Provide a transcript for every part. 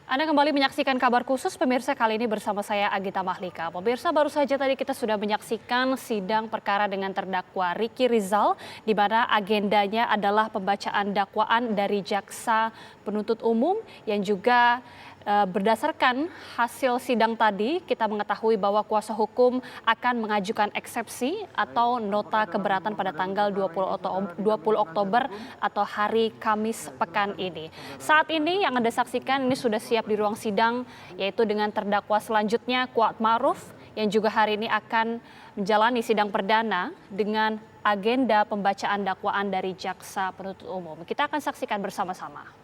Anda kembali menyaksikan kabar khusus pemirsa, kali ini bersama saya Agita Mahlika. Pemirsa, baru saja tadi kita sudah menyaksikan sidang perkara dengan terdakwa Ricky Rizal, di mana agendanya adalah pembacaan dakwaan dari jaksa penuntut umum yang juga berdasarkan hasil sidang tadi, kita mengetahui bahwa kuasa hukum akan mengajukan eksepsi atau nota keberatan pada tanggal 20 Oktober atau hari Kamis pekan ini. Saat ini yang Anda saksikan ini sudah siap di ruang sidang, yaitu dengan terdakwa selanjutnya Kuat Ma'ruf yang juga hari ini akan menjalani sidang perdana dengan agenda pembacaan dakwaan dari jaksa penuntut umum. Kita akan saksikan bersama-sama.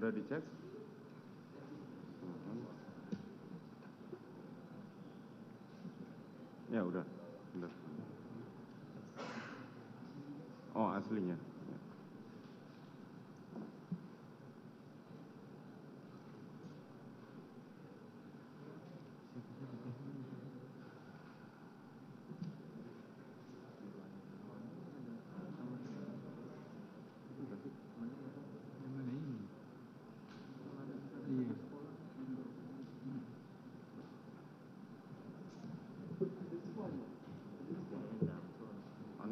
Udah dicek? Ya udah. Oh aslinya.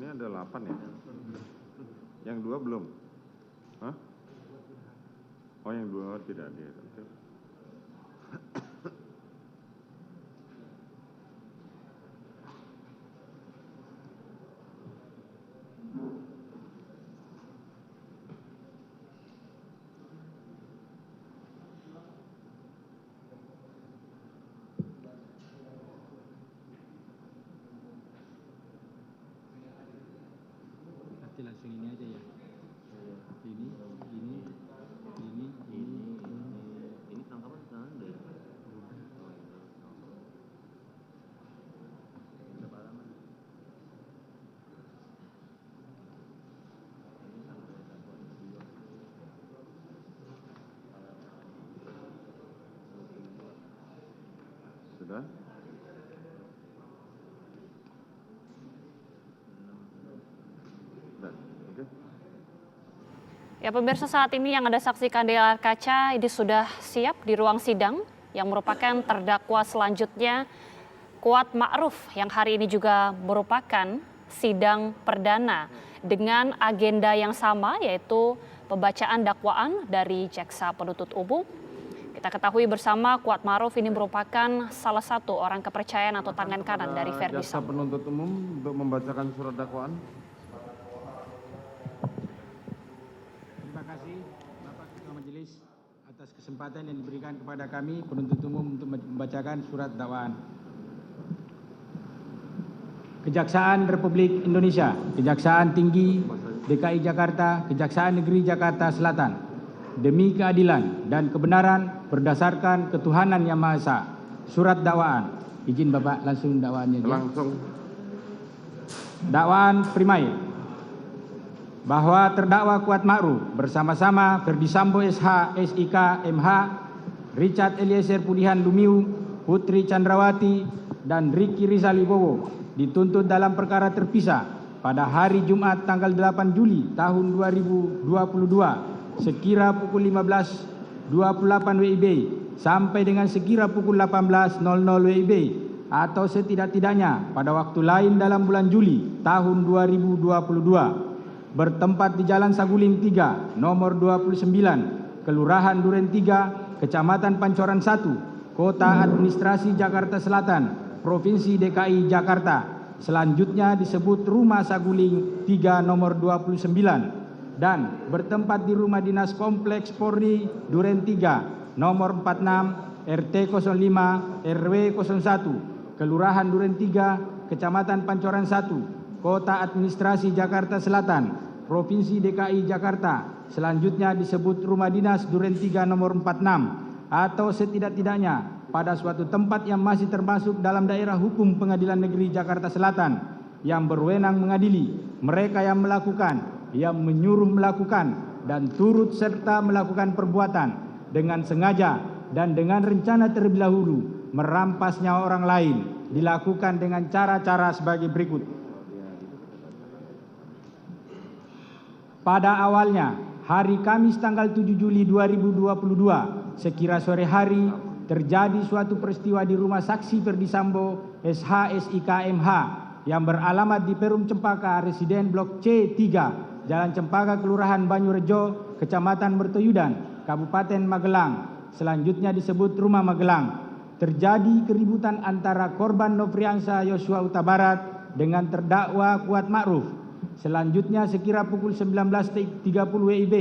Ini ada 8 ya? Yang 2 belum? Hah? Oh yang 2 tidak ada. Langsung ini aja ya. Ini tangkapan sana deh. Berapa halaman? Sudah? Ya pemirsa, saat ini yang Anda saksikan di layar kaca ini sudah siap di ruang sidang yang merupakan terdakwa selanjutnya Kuat Ma'ruf yang hari ini juga merupakan sidang perdana dengan agenda yang sama, yaitu pembacaan dakwaan dari jaksa penuntut umum. Kita ketahui bersama Kuat Ma'ruf ini merupakan salah satu orang kepercayaan atau tangan kanan dari Verdi Jaksa Sambo. penuntut umum untuk membacakan surat dakwaan. Terima kasih Bapak Ketua Majelis atas kesempatan yang diberikan kepada kami penuntut umum untuk membacakan surat dakwaan. Kejaksaan Republik Indonesia, Kejaksaan Tinggi DKI Jakarta, Kejaksaan Negeri Jakarta Selatan, demi keadilan dan kebenaran berdasarkan ketuhanan yang Maha Esa. Surat dakwaan. Izin Bapak langsung dakwaannya. Langsung. Dakwaan primair. Bahwa terdakwa Kuat Ma'ruf bersama-sama Verdi Sambo SH, SIK, MH, Richard Eliezer Pudihan Lumiu, Putri Chandrawati, dan Ricky Rizal Wibowo dituntut dalam perkara terpisah pada hari Jumat tanggal 8 Juli tahun 2022 sekira pukul 15.28 WIB sampai dengan sekira pukul 18.00 WIB atau setidak-tidaknya pada waktu lain dalam bulan Juli tahun 2022 bertempat di Jalan Saguling 3 nomor 29 Kelurahan Duren 3 Kecamatan Pancoran 1 Kota Administrasi Jakarta Selatan Provinsi DKI Jakarta, selanjutnya disebut Rumah Saguling 3 nomor 29, dan bertempat di Rumah Dinas Kompleks Polri Duren 3 nomor 46 RT 05 RW 01 Kelurahan Duren 3 Kecamatan Pancoran 1 Kota Administrasi Jakarta Selatan Provinsi DKI Jakarta, selanjutnya disebut Rumah Dinas Duren 3 nomor 46, atau setidak-tidaknya pada suatu tempat yang masih termasuk dalam daerah hukum Pengadilan Negeri Jakarta Selatan yang berwenang mengadili mereka yang melakukan, yang menyuruh melakukan, dan turut serta melakukan perbuatan dengan sengaja dan dengan rencana terlebih dahulu merampas nyawa orang lain dilakukan dengan cara-cara sebagai berikut. Pada awalnya, hari Kamis tanggal 7 Juli 2022, sekira sore hari, terjadi suatu peristiwa di rumah saksi Ferdisambo SH SIK MH yang beralamat di Perum Cempaka, Residen Blok C3, Jalan Cempaka, Kelurahan Banyurejo, Kecamatan Mertoyudan, Kabupaten Magelang, selanjutnya disebut Rumah Magelang. Terjadi keributan antara korban Nofriansah Yosua Huta Barat dengan terdakwa Kuat Ma'ruf. Selanjutnya sekira pukul 19.30 WIB,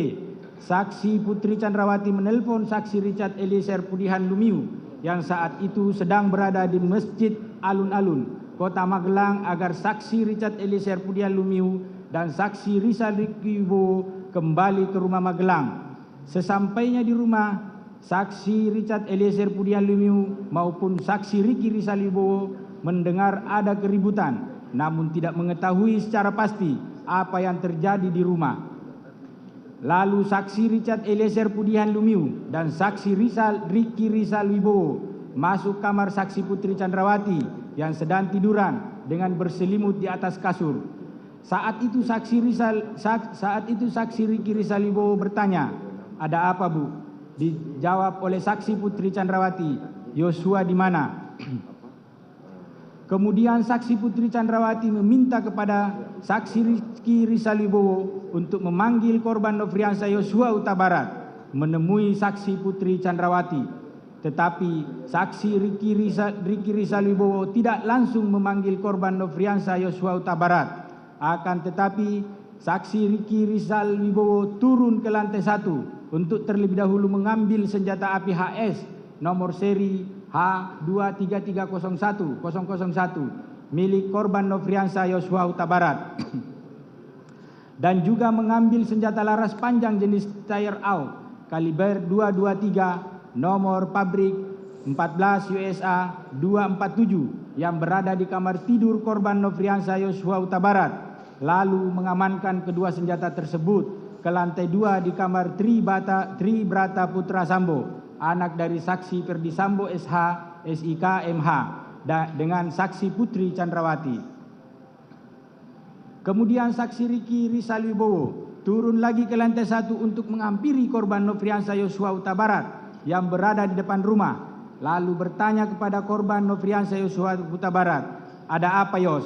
saksi Putri Chandrawati menelpon saksi Richard Eliezer Pudihan Lumiu yang saat itu sedang berada di Masjid Alun-Alun, Kota Magelang, agar saksi Richard Eliezer Pudihan Lumiu dan saksi Rizal Ricky Wibowo kembali ke rumah Magelang. Sesampainya di rumah, saksi Richard Eliezer Pudihan Lumiu maupun saksi Ricky Rizal Wibowo mendengar ada keributan, namun tidak mengetahui secara pasti apa yang terjadi di rumah. Lalu saksi Richard Eliezer Pudihan Lumiu dan saksi Ricky Rizal Wibowo masuk kamar saksi Putri Chandrawati yang sedang tiduran dengan berselimut di atas kasur. Saat itu saksi Ricky Rizal Wibowo bertanya, "Ada apa, Bu?" Dijawab oleh saksi Putri Chandrawati, "Yosua di mana?" Kemudian saksi Putri Chandrawati meminta kepada saksi Ricky Rizal Wibowo untuk memanggil korban Nofriansah Yosua Huta Barat menemui saksi Putri Chandrawati. Tetapi saksi Ricky Rizal Wibowo tidak langsung memanggil korban Nofriansah Yosua Huta Barat. Akan tetapi saksi Ricky Rizal Wibowo turun ke lantai 1 untuk terlebih dahulu mengambil senjata api HS nomor seri H23301-001 milik korban Nofriansah Yosua Huta Barat dan juga mengambil senjata laras panjang jenis tire out kaliber 223 nomor pabrik 14 USA 247 yang berada di kamar tidur korban Nofriansah Yosua Huta Barat, lalu mengamankan kedua senjata tersebut ke lantai 2 di kamar Tri Brata Putra Sambo, anak dari saksi Ferdisambo SH SIK MH dengan saksi Putri Chandrawati. Kemudian saksi Ricky Rizal Wibowo turun lagi ke lantai 1 untuk menghampiri korban Nofriansah Yosua Huta Barat yang berada di depan rumah, lalu bertanya kepada korban Nofriansah Yosua Huta Barat, "Ada apa, Yos?"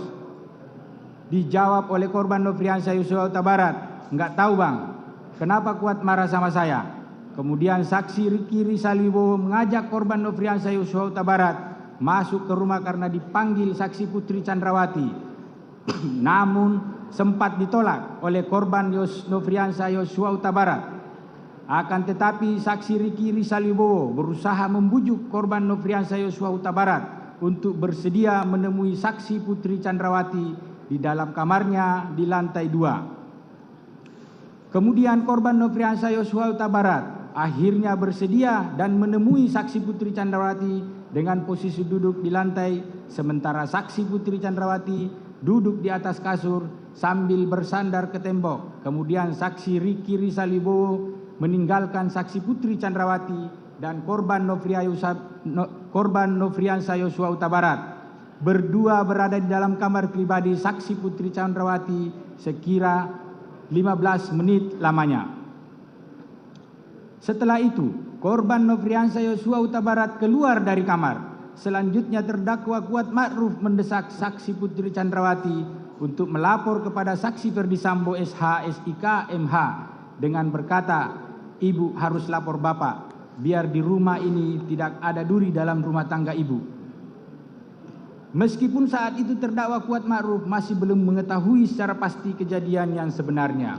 Dijawab oleh korban Nofriansah Yosua Huta Barat, "Enggak tahu, Bang. Kenapa Kuat marah sama saya?" Kemudian saksi Ricky Rizal Wibowo mengajak korban Nofriansah Yosua Huta Barat masuk ke rumah karena dipanggil saksi Putri Chandrawati. Namun sempat ditolak oleh korban Nofriansah Yosua Huta Barat. Akan tetapi saksi Ricky Rizal Wibowo berusaha membujuk korban Nofriansah Yosua Huta Barat untuk bersedia menemui saksi Putri Chandrawati di dalam kamarnya di lantai 2. Kemudian korban Nofriansah Yosua Huta Barat akhirnya bersedia dan menemui saksi Putri Chandrawati dengan posisi duduk di lantai, sementara saksi Putri Chandrawati duduk di atas kasur sambil bersandar ke tembok. Kemudian saksi Ricky Rizal Wibowo meninggalkan saksi Putri Chandrawati dan korban Nofriansah Yosua Huta Barat berdua berada di dalam kamar pribadi saksi Putri Chandrawati sekira 15 menit lamanya. Setelah itu, korban Nofriansah Yosua Huta Barat keluar dari kamar, selanjutnya terdakwa Kuat Ma'ruf mendesak saksi Putri Chandrawati untuk melapor kepada saksi Ferdi Sambo SH, SIK, MH dengan berkata, "Ibu harus lapor Bapak, biar di rumah ini tidak ada duri dalam rumah tangga Ibu." Meskipun saat itu terdakwa Kuat Ma'ruf masih belum mengetahui secara pasti kejadian yang sebenarnya.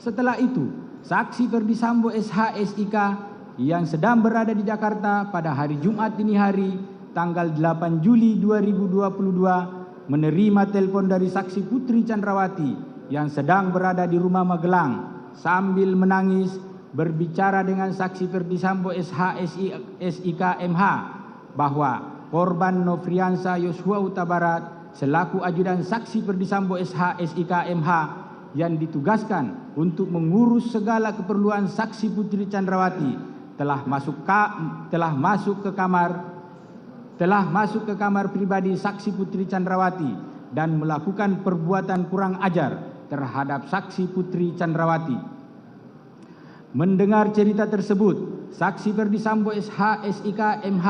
Setelah itu, saksi Ferdi Sambo SH, SIK yang sedang berada di Jakarta pada hari Jumat dini hari tanggal 8 Juli 2022 menerima telepon dari saksi Putri Chandrawati yang sedang berada di rumah Magelang sambil menangis berbicara dengan saksi Ferdi Sambo SH, SIK, MH bahwa korban Nofriansah Yosua Huta Barat selaku ajudan saksi Ferdi Sambo SH, SIK, MH yang ditugaskan untuk mengurus segala keperluan saksi Putri Chandrawati telah masuk ke kamar pribadi saksi Putri Chandrawati dan melakukan perbuatan kurang ajar terhadap saksi Putri Chandrawati. Mendengar cerita tersebut, saksi Ferdi Sambo SH, SIK, MH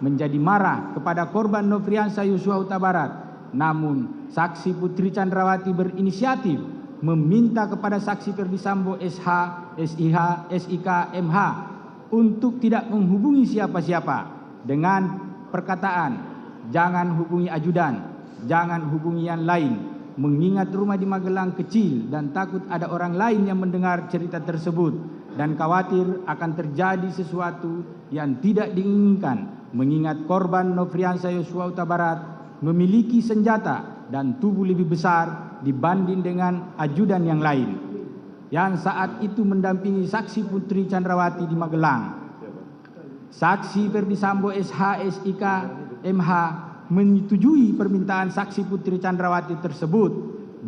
menjadi marah kepada korban Nofriansah Yosua Huta Barat. Namun, saksi Putri Chandrawati berinisiatif meminta kepada saksi Ferdi Sambo SH, SIH, SIK, MH untuk tidak menghubungi siapa-siapa dengan perkataan, "Jangan hubungi ajudan, jangan hubungi yang lain," mengingat rumah di Magelang kecil dan takut ada orang lain yang mendengar cerita tersebut dan khawatir akan terjadi sesuatu yang tidak diinginkan, mengingat korban Nofriansah Yosua Huta Barat memiliki senjata dan tubuh lebih besar dibanding dengan ajudan yang lain yang saat itu mendampingi saksi Putri Chandrawati di Magelang. Saksi Ferdi Sambo SH, SIK, MH menyetujui permintaan saksi Putri Chandrawati tersebut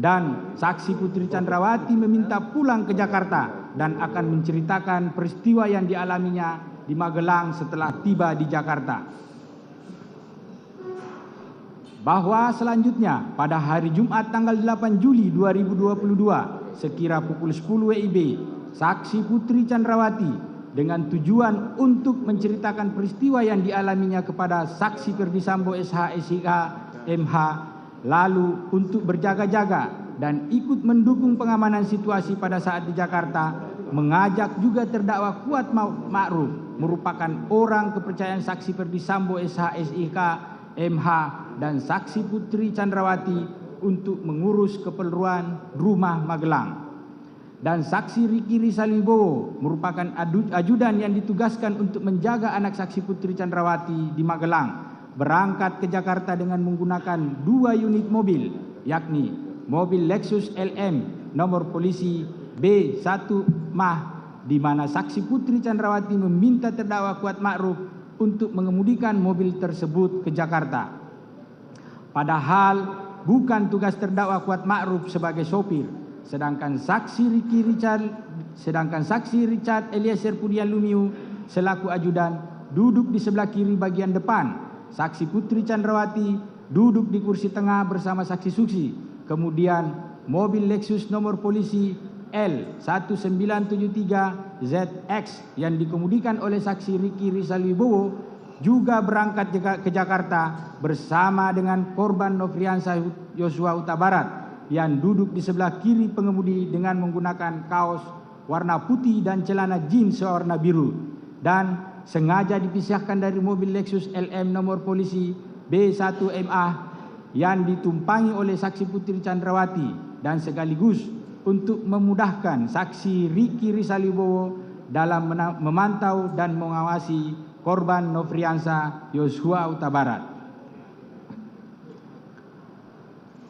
dan saksi Putri Chandrawati meminta pulang ke Jakarta dan akan menceritakan peristiwa yang dialaminya di Magelang setelah tiba di Jakarta. Bahwa selanjutnya pada hari Jumat tanggal 8 Juli 2022 sekira pukul 10 WIB, saksi Putri Chandrawati dengan tujuan untuk menceritakan peristiwa yang dialaminya kepada saksi Ferdi Sambo SH, SIK, MH, lalu untuk berjaga-jaga dan ikut mendukung pengamanan situasi pada saat di Jakarta, mengajak juga terdakwa Kuat Ma'ruf merupakan orang kepercayaan saksi Ferdi Sambo SH, SIK, MH dan saksi Putri Chandrawati untuk mengurus keperluan rumah Magelang. Dan saksi Riki Rizal Wibowo merupakan ajudan yang ditugaskan untuk menjaga anak saksi Putri Chandrawati di Magelang, berangkat ke Jakarta dengan menggunakan 2 unit mobil, yakni mobil Lexus LM nomor polisi B1 Mah, di mana saksi Putri Chandrawati meminta terdakwa Kuat Ma'ruf untuk mengemudikan mobil tersebut ke Jakarta. Padahal bukan tugas terdakwa Kuat Ma'ruf sebagai sopir, sedangkan saksi Richard Eliezer Pudian Lumiu selaku ajudan duduk di sebelah kiri bagian depan. Saksi Putri Chandrawati duduk di kursi tengah bersama saksi Suksi. Kemudian mobil Lexus nomor polisi L1973ZX yang dikemudikan oleh saksi Riki Rizal Wibowo juga berangkat ke Jakarta bersama dengan korban Nofriansah Yosua Huta Barat yang duduk di sebelah kiri pengemudi dengan menggunakan kaos warna putih dan celana jeans warna biru, dan sengaja dipisahkan dari mobil Lexus LM nomor polisi B1MA yang ditumpangi oleh saksi Putri Chandrawati, dan sekaligus untuk memudahkan saksi Riki Rizal Wibowo dalam memantau dan mengawasi korban Nofriansah Yosua Huta Barat.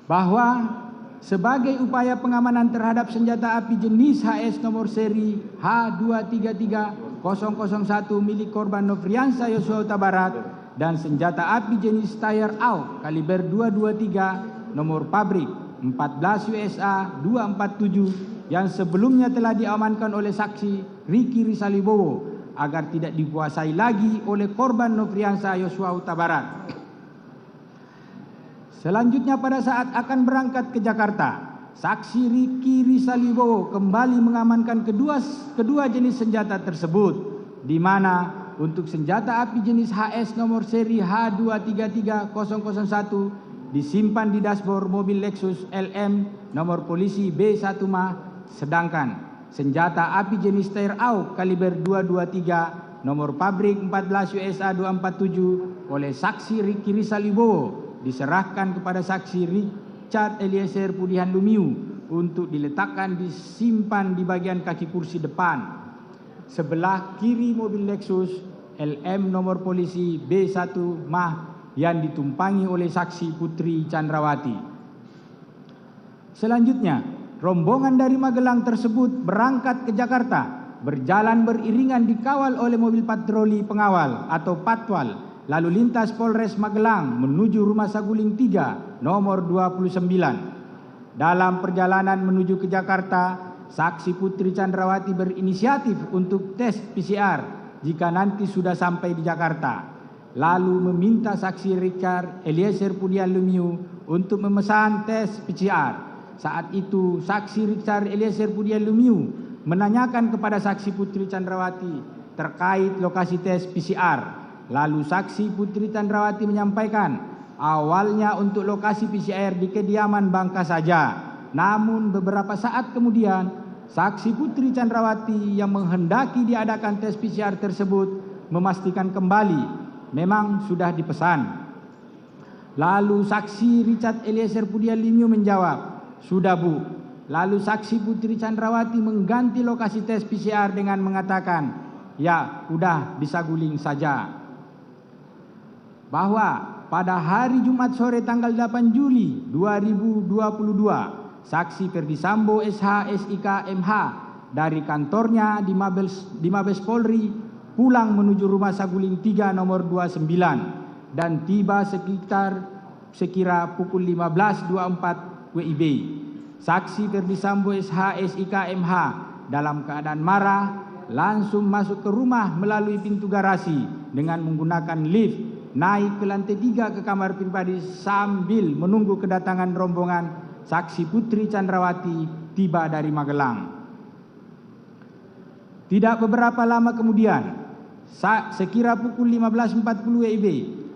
Bahwa sebagai upaya pengamanan terhadap senjata api jenis HS nomor seri H233001 milik korban Nofriansah Yosua Huta Barat dan senjata api jenis Steyr AUK kaliber 223 nomor pabrik 14 USA 247 yang sebelumnya telah diamankan oleh saksi Riki Rizal Wibowo agar tidak dikuasai lagi oleh korban Nofriansah Yosua Huta Barat. Selanjutnya pada saat akan berangkat ke Jakarta, saksi Riki Rizal Wibowo kembali mengamankan kedua jenis senjata tersebut, di mana untuk senjata api jenis HS nomor seri H233001 disimpan di dashboard mobil Lexus LM nomor polisi B1 Mah, sedangkan senjata api jenis Steyr AUK kaliber 223 nomor pabrik 14 USA 247 oleh saksi Ricky Rizal Wibowo diserahkan kepada saksi Richard Eliezer Pudihan Lumiu untuk diletakkan disimpan di bagian kaki kursi depan sebelah kiri mobil Lexus LM nomor polisi B1 Mah yang ditumpangi oleh saksi Putri Chandrawati. Selanjutnya, rombongan dari Magelang tersebut berangkat ke Jakarta, berjalan beriringan dikawal oleh mobil patroli pengawal atau patwal, lalu lintas Polres Magelang menuju Rumah Saguling 3 nomor 29. Dalam perjalanan menuju ke Jakarta, saksi Putri Chandrawati berinisiatif untuk tes PCR jika nanti sudah sampai di Jakarta. Lalu meminta saksi Richard Eliezer Pudihan Lumiu untuk memesan tes PCR. Saat itu saksi Richard Eliezer Pudihan Lumiu menanyakan kepada saksi Putri Chandrawati terkait lokasi tes PCR. Lalu saksi Putri Chandrawati menyampaikan awalnya untuk lokasi PCR di kediaman Bangka saja. Namun beberapa saat kemudian saksi Putri Chandrawati yang menghendaki diadakan tes PCR tersebut memastikan kembali memang sudah dipesan. Lalu saksi Richard Eliezer Pudihan Lumiu menjawab, "Sudah, Bu." Lalu saksi Putri Chandrawati mengganti lokasi tes PCR dengan mengatakan, "Ya, udah di Saguling saja." Bahwa pada hari Jumat sore tanggal 8 Juli 2022, saksi Ferdi Sambo SH SIK MH dari kantornya di Mabes Polri pulang menuju Rumah Saguling 3 nomor 29 dan tiba sekira pukul 15.24 WIB. Saksi Ferdi Sambo SH SIK MH dalam keadaan marah langsung masuk ke rumah melalui pintu garasi dengan menggunakan lift naik ke lantai 3 ke kamar pribadi sambil menunggu kedatangan rombongan saksi Putri Chandrawati tiba dari Magelang. Tidak beberapa lama kemudian, sekira pukul 15.40 WIB,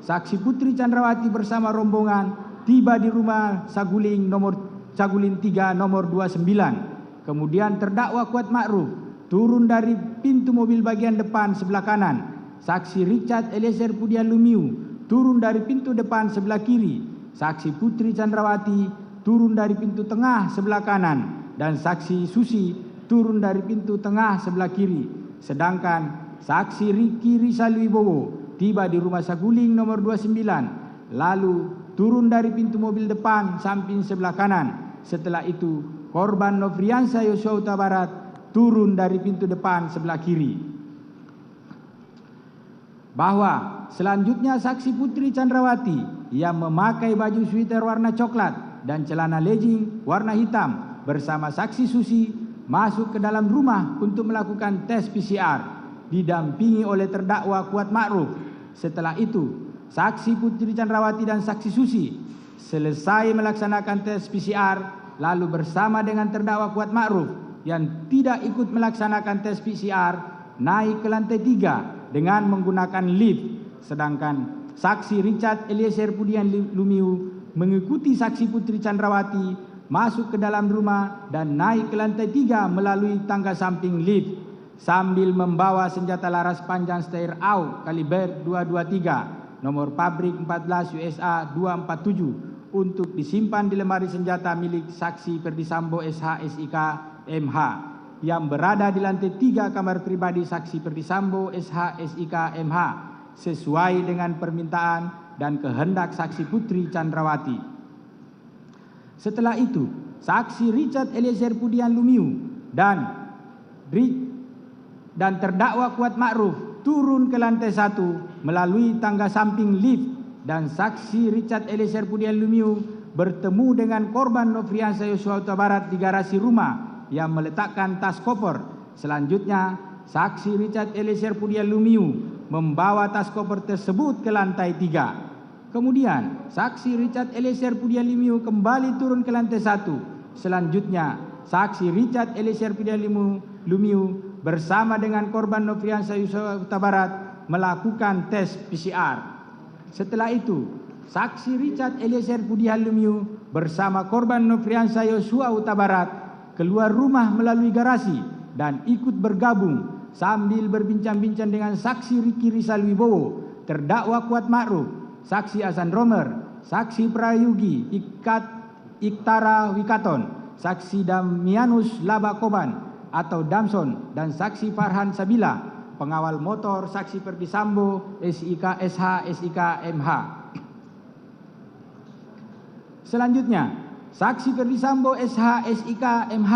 saksi Putri Chandrawati bersama rombongan tiba di Rumah Saguling 3 nomor 29. Kemudian terdakwa Kuat Ma'ruf turun dari pintu mobil bagian depan sebelah kanan. Saksi Richard Eliezer Pudihan Lumiu turun dari pintu depan sebelah kiri. Saksi Putri Chandrawati turun dari pintu tengah sebelah kanan dan saksi Susi turun dari pintu tengah sebelah kiri. Sedangkan saksi Ricky Rizal Wibowo tiba di Rumah Saguling nomor 29, lalu turun dari pintu mobil depan samping sebelah kanan. Setelah itu, korban Nofriansah Yosua Huta Barat turun dari pintu depan sebelah kiri. Bahwa selanjutnya saksi Putri Chandrawati yang memakai baju sweater warna coklat dan celana legging warna hitam bersama saksi Susi masuk ke dalam rumah untuk melakukan tes PCR didampingi oleh terdakwa Kuat Ma'ruf. Setelah itu, saksi Putri Chandrawati dan saksi Susi selesai melaksanakan tes PCR lalu bersama dengan terdakwa Kuat Ma'ruf yang tidak ikut melaksanakan tes PCR naik ke lantai 3 dengan menggunakan lift. Sedangkan saksi Richard Eliezer Pudihan Lumiu mengikuti saksi Putri Chandrawati masuk ke dalam rumah dan naik ke lantai 3 melalui tangga samping lift sambil membawa senjata laras panjang Steyr AUK kaliber 223 nomor pabrik 14 USA 247 untuk disimpan di lemari senjata milik saksi Ferdi Sambo SH SIK MH yang berada di lantai 3 kamar pribadi saksi Ferdi Sambo SH SIK MH sesuai dengan permintaan dan kehendak saksi Putri Chandrawati. Setelah itu, saksi Richard Eliezer Pudihan Lumiu dan terdakwa Kuat Ma'ruf turun ke lantai 1 melalui tangga samping lift dan saksi Richard Eliezer Pudihan Lumiu bertemu dengan korban Nofriansah Yosua Huta Barat di garasi rumah yang meletakkan tas koper. Selanjutnya, saksi Richard Eliezer Pudihan Lumiu membawa tas koper tersebut ke lantai 3. Kemudian, saksi Richard Eliezer Pudihan Lumiu kembali turun ke lantai 1. Selanjutnya, saksi Richard Eliezer Pudihan Lumiu bersama dengan korban Nofriansah Yosua Huta Barat melakukan tes PCR. Setelah itu, saksi Richard Eliezer Pudihan Lumiu bersama korban Nofriansah Yosua Huta Barat keluar rumah melalui garasi dan ikut bergabung sambil berbincang-bincang dengan saksi Ricky Rizal Wibowo, terdakwa Kuat Ma'ruf, saksi Hasan Romer, saksi Prayugi Iktara Wikaton, saksi Damianus Laba Koban atau Damson, dan saksi Farhan Sabila, pengawal motor saksi Ferdi Sambo, SIK SH, SIK MH. Selanjutnya, saksi Ferdi Sambo SH, SIK MH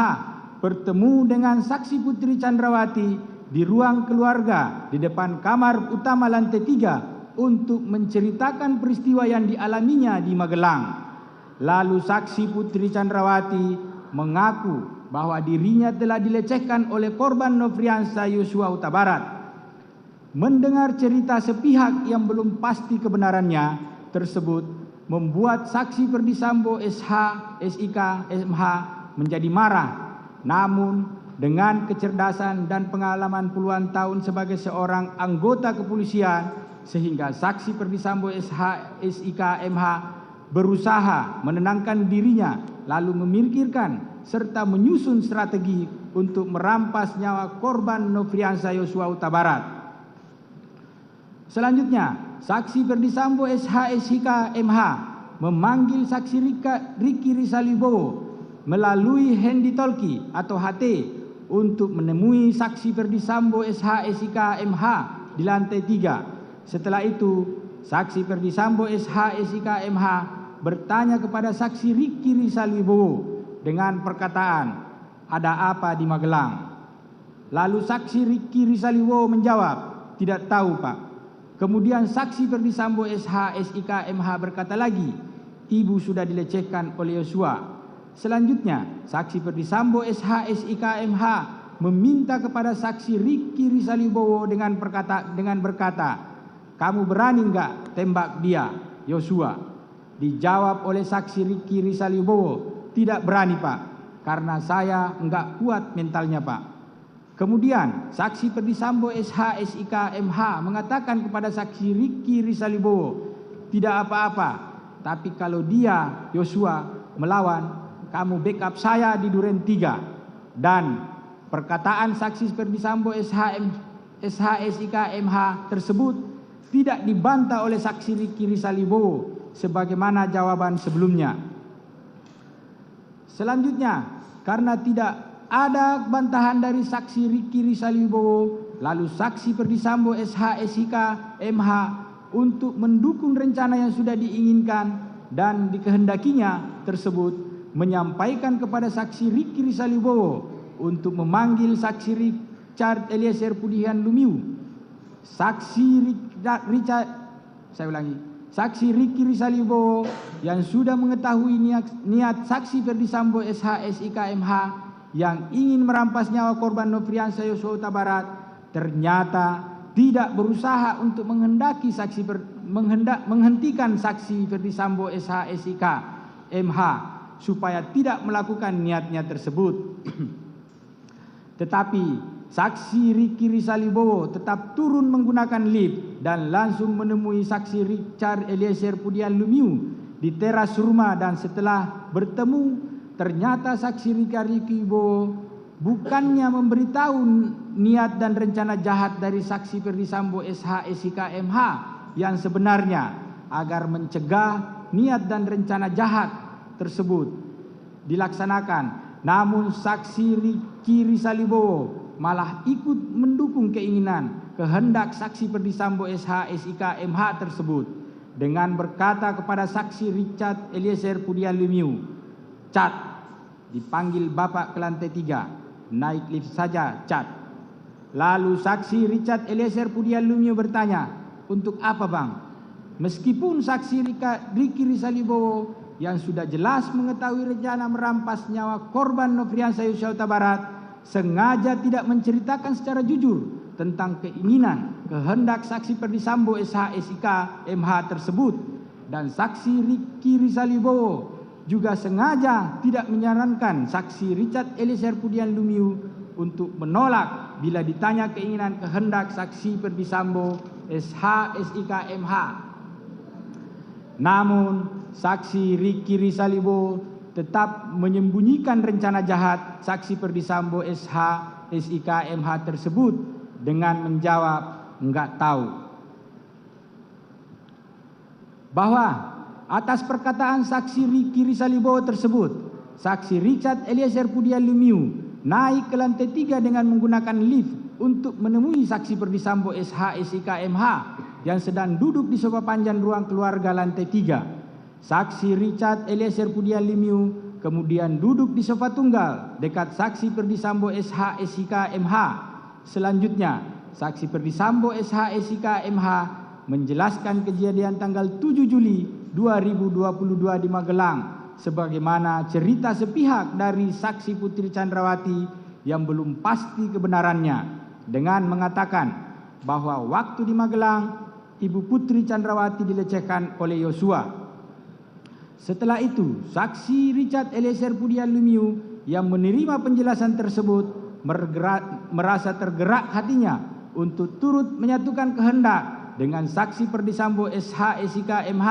bertemu dengan saksi Putri Chandrawati di ruang keluarga di depan kamar utama lantai 3 untuk menceritakan peristiwa yang dialaminya di Magelang. Lalu saksi Putri Chandrawati mengaku bahwa dirinya telah dilecehkan oleh korban Nofriansah Yosua Huta Barat. Mendengar cerita sepihak yang belum pasti kebenarannya tersebut membuat saksi Ferdi Sambo SH, SIK, MH menjadi marah. Namun dengan kecerdasan dan pengalaman puluhan tahun sebagai seorang anggota kepolisian, sehingga saksi Ferdi Sambo SH, SIK, MH berusaha menenangkan dirinya, lalu memikirkan serta menyusun strategi untuk merampas nyawa korban Nofriansah Yosua Huta Barat. Selanjutnya, saksi Ferdi Sambo SH, SIK, MH memanggil saksi Ricky Rizal Wibowo melalui handy talkie atau HT untuk menemui saksi Ferdi Sambo SH, SIK, MH di lantai 3. Setelah itu, saksi Ferdi Sambo SH, SIK, MH bertanya kepada saksi Ricky Rizal Wibowo dengan perkataan, "Ada apa di Magelang?" Lalu saksi Ricky Rizal Wibowo menjawab, "Tidak tahu, Pak." Kemudian saksi Ferdi Sambo SH, SIK, MH berkata lagi, "Ibu sudah dilecehkan oleh Yosua." Selanjutnya, saksi Ferdi Sambo SH, SIK, MH meminta kepada saksi Ricky Rizal Wibowo dengan berkata, "Kamu berani enggak tembak dia, Yosua?" Dijawab oleh saksi Ricky Rizal Wibowo, "Tidak berani, Pak, karena saya enggak kuat mentalnya, Pak." Kemudian saksi Ferdi Sambo SH, SIK, MH mengatakan kepada saksi Ricky Rizal Wibowo, "Tidak apa-apa, tapi kalau dia, Yosua, melawan, kamu backup saya di Duren 3. Dan perkataan saksi Ferdi Sambo SH, SIK, MH tersebut tidak dibantah oleh saksi Ricky Rizal Wibowo sebagaimana jawaban sebelumnya. Selanjutnya, karena tidak ada bantahan dari saksi Ricky Rizal Wibowo, lalu saksi Ferdi Sambo SH, SIK, MH untuk mendukung rencana yang sudah diinginkan dan dikehendakinya tersebut menyampaikan kepada saksi Ricky Rizal Wibowo untuk memanggil saksi Richard Eliezer Pudihan Lumiu. Saksi Ricky Rizal Wibowo yang sudah mengetahui niat saksi Ferdi Sambo SH, SIK, MH yang ingin merampas nyawa korban Nofriansah Yosua Huta Barat ternyata tidak berusaha untuk menghentikan saksi Ferdi Sambo SH, SIK, MH supaya tidak melakukan niatnya tersebut. Tetapi saksi Ricky Rizal Wibowo tetap turun menggunakan lift dan langsung menemui saksi Richard Eliezer Pudihan Lumiu di teras rumah, dan setelah bertemu ternyata saksi Ricky Wibowo bukannya memberitahu niat dan rencana jahat dari saksi Ferdi Sambo SH, SIK, MH yang sebenarnya agar mencegah niat dan rencana jahat tersebut dilaksanakan. Namun saksi Ricky Rizal Wibowo malah ikut mendukung kehendak saksi Ferdi Sambo SH, SIK, MH tersebut dengan berkata kepada saksi Richard Eliezer Pudihan Lumiu, "Cat, dipanggil Bapak ke lantai 3, naik lift saja, Cat." Lalu saksi Richard Eliezer Pudihan Lumiu bertanya, "Untuk apa, Bang?" Meskipun saksi Ricky Rizal Wibowo yang sudah jelas mengetahui rencana merampas nyawa korban Nofriansah Yosua Huta Barat sengaja tidak menceritakan secara jujur tentang kehendak saksi Ferdi Sambo SH, SIK, MH tersebut, dan saksi Ricky Rizal Wibowo juga sengaja tidak menyarankan saksi Richard Eliezer Pudihan Lumiu untuk menolak bila ditanya kehendak saksi Ferdi Sambo SH, SIK, MH. Namun, saksi Ricky Rizalibo tetap menyembunyikan rencana jahat saksi Perdisambo SH, SIK, MH tersebut dengan menjawab enggak tahu. Bahwa atas perkataan saksi Ricky Rizalibo tersebut, saksi Richard Eliezer Pudiang Lumiu naik ke lantai 3 dengan menggunakan lift untuk menemui saksi Perdisambo SH, SIK, MH yang sedang duduk di sofa panjang ruang keluarga lantai 3. Saksi Richard Eliezer Pudiang Lumiu kemudian duduk di sofa tunggal dekat saksi Perdisambo SH, SIK, MH. Selanjutnya, saksi Perdisambo SH, SIK, MH menjelaskan kejadian tanggal 7 Juli 2022 di Magelang sebagaimana cerita sepihak dari saksi Putri Chandrawati yang belum pasti kebenarannya dengan mengatakan bahwa waktu di Magelang Ibu Putri Chandrawati dilecehkan oleh Yosua. Setelah itu, saksi Richard Eliezer Pudiang Lumiu yang menerima penjelasan tersebut merasa tergerak hatinya untuk turut menyatukan kehendak dengan saksi Perdisambo SH, SIK, MH.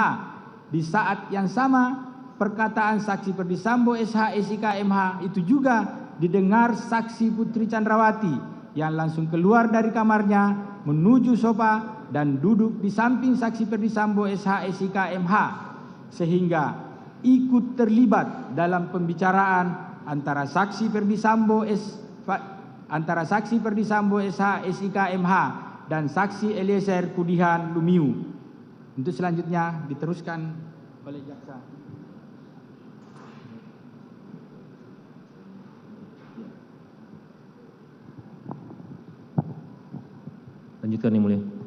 Di saat yang sama, perkataan saksi Perdisambo SH, SIK, MH itu juga didengar saksi Putri Chandrawati yang langsung keluar dari kamarnya menuju sofa dan duduk di samping saksi Perdisambo SH, SIK, MH. Sehingga ikut terlibat dalam pembicaraan antara saksi Perdisambo SH, SIK, MH dan saksi Eliezer Pudiang Lumiu. Untuk selanjutnya diteruskan oleh jaksa. Lanjutkan Yang Mulia.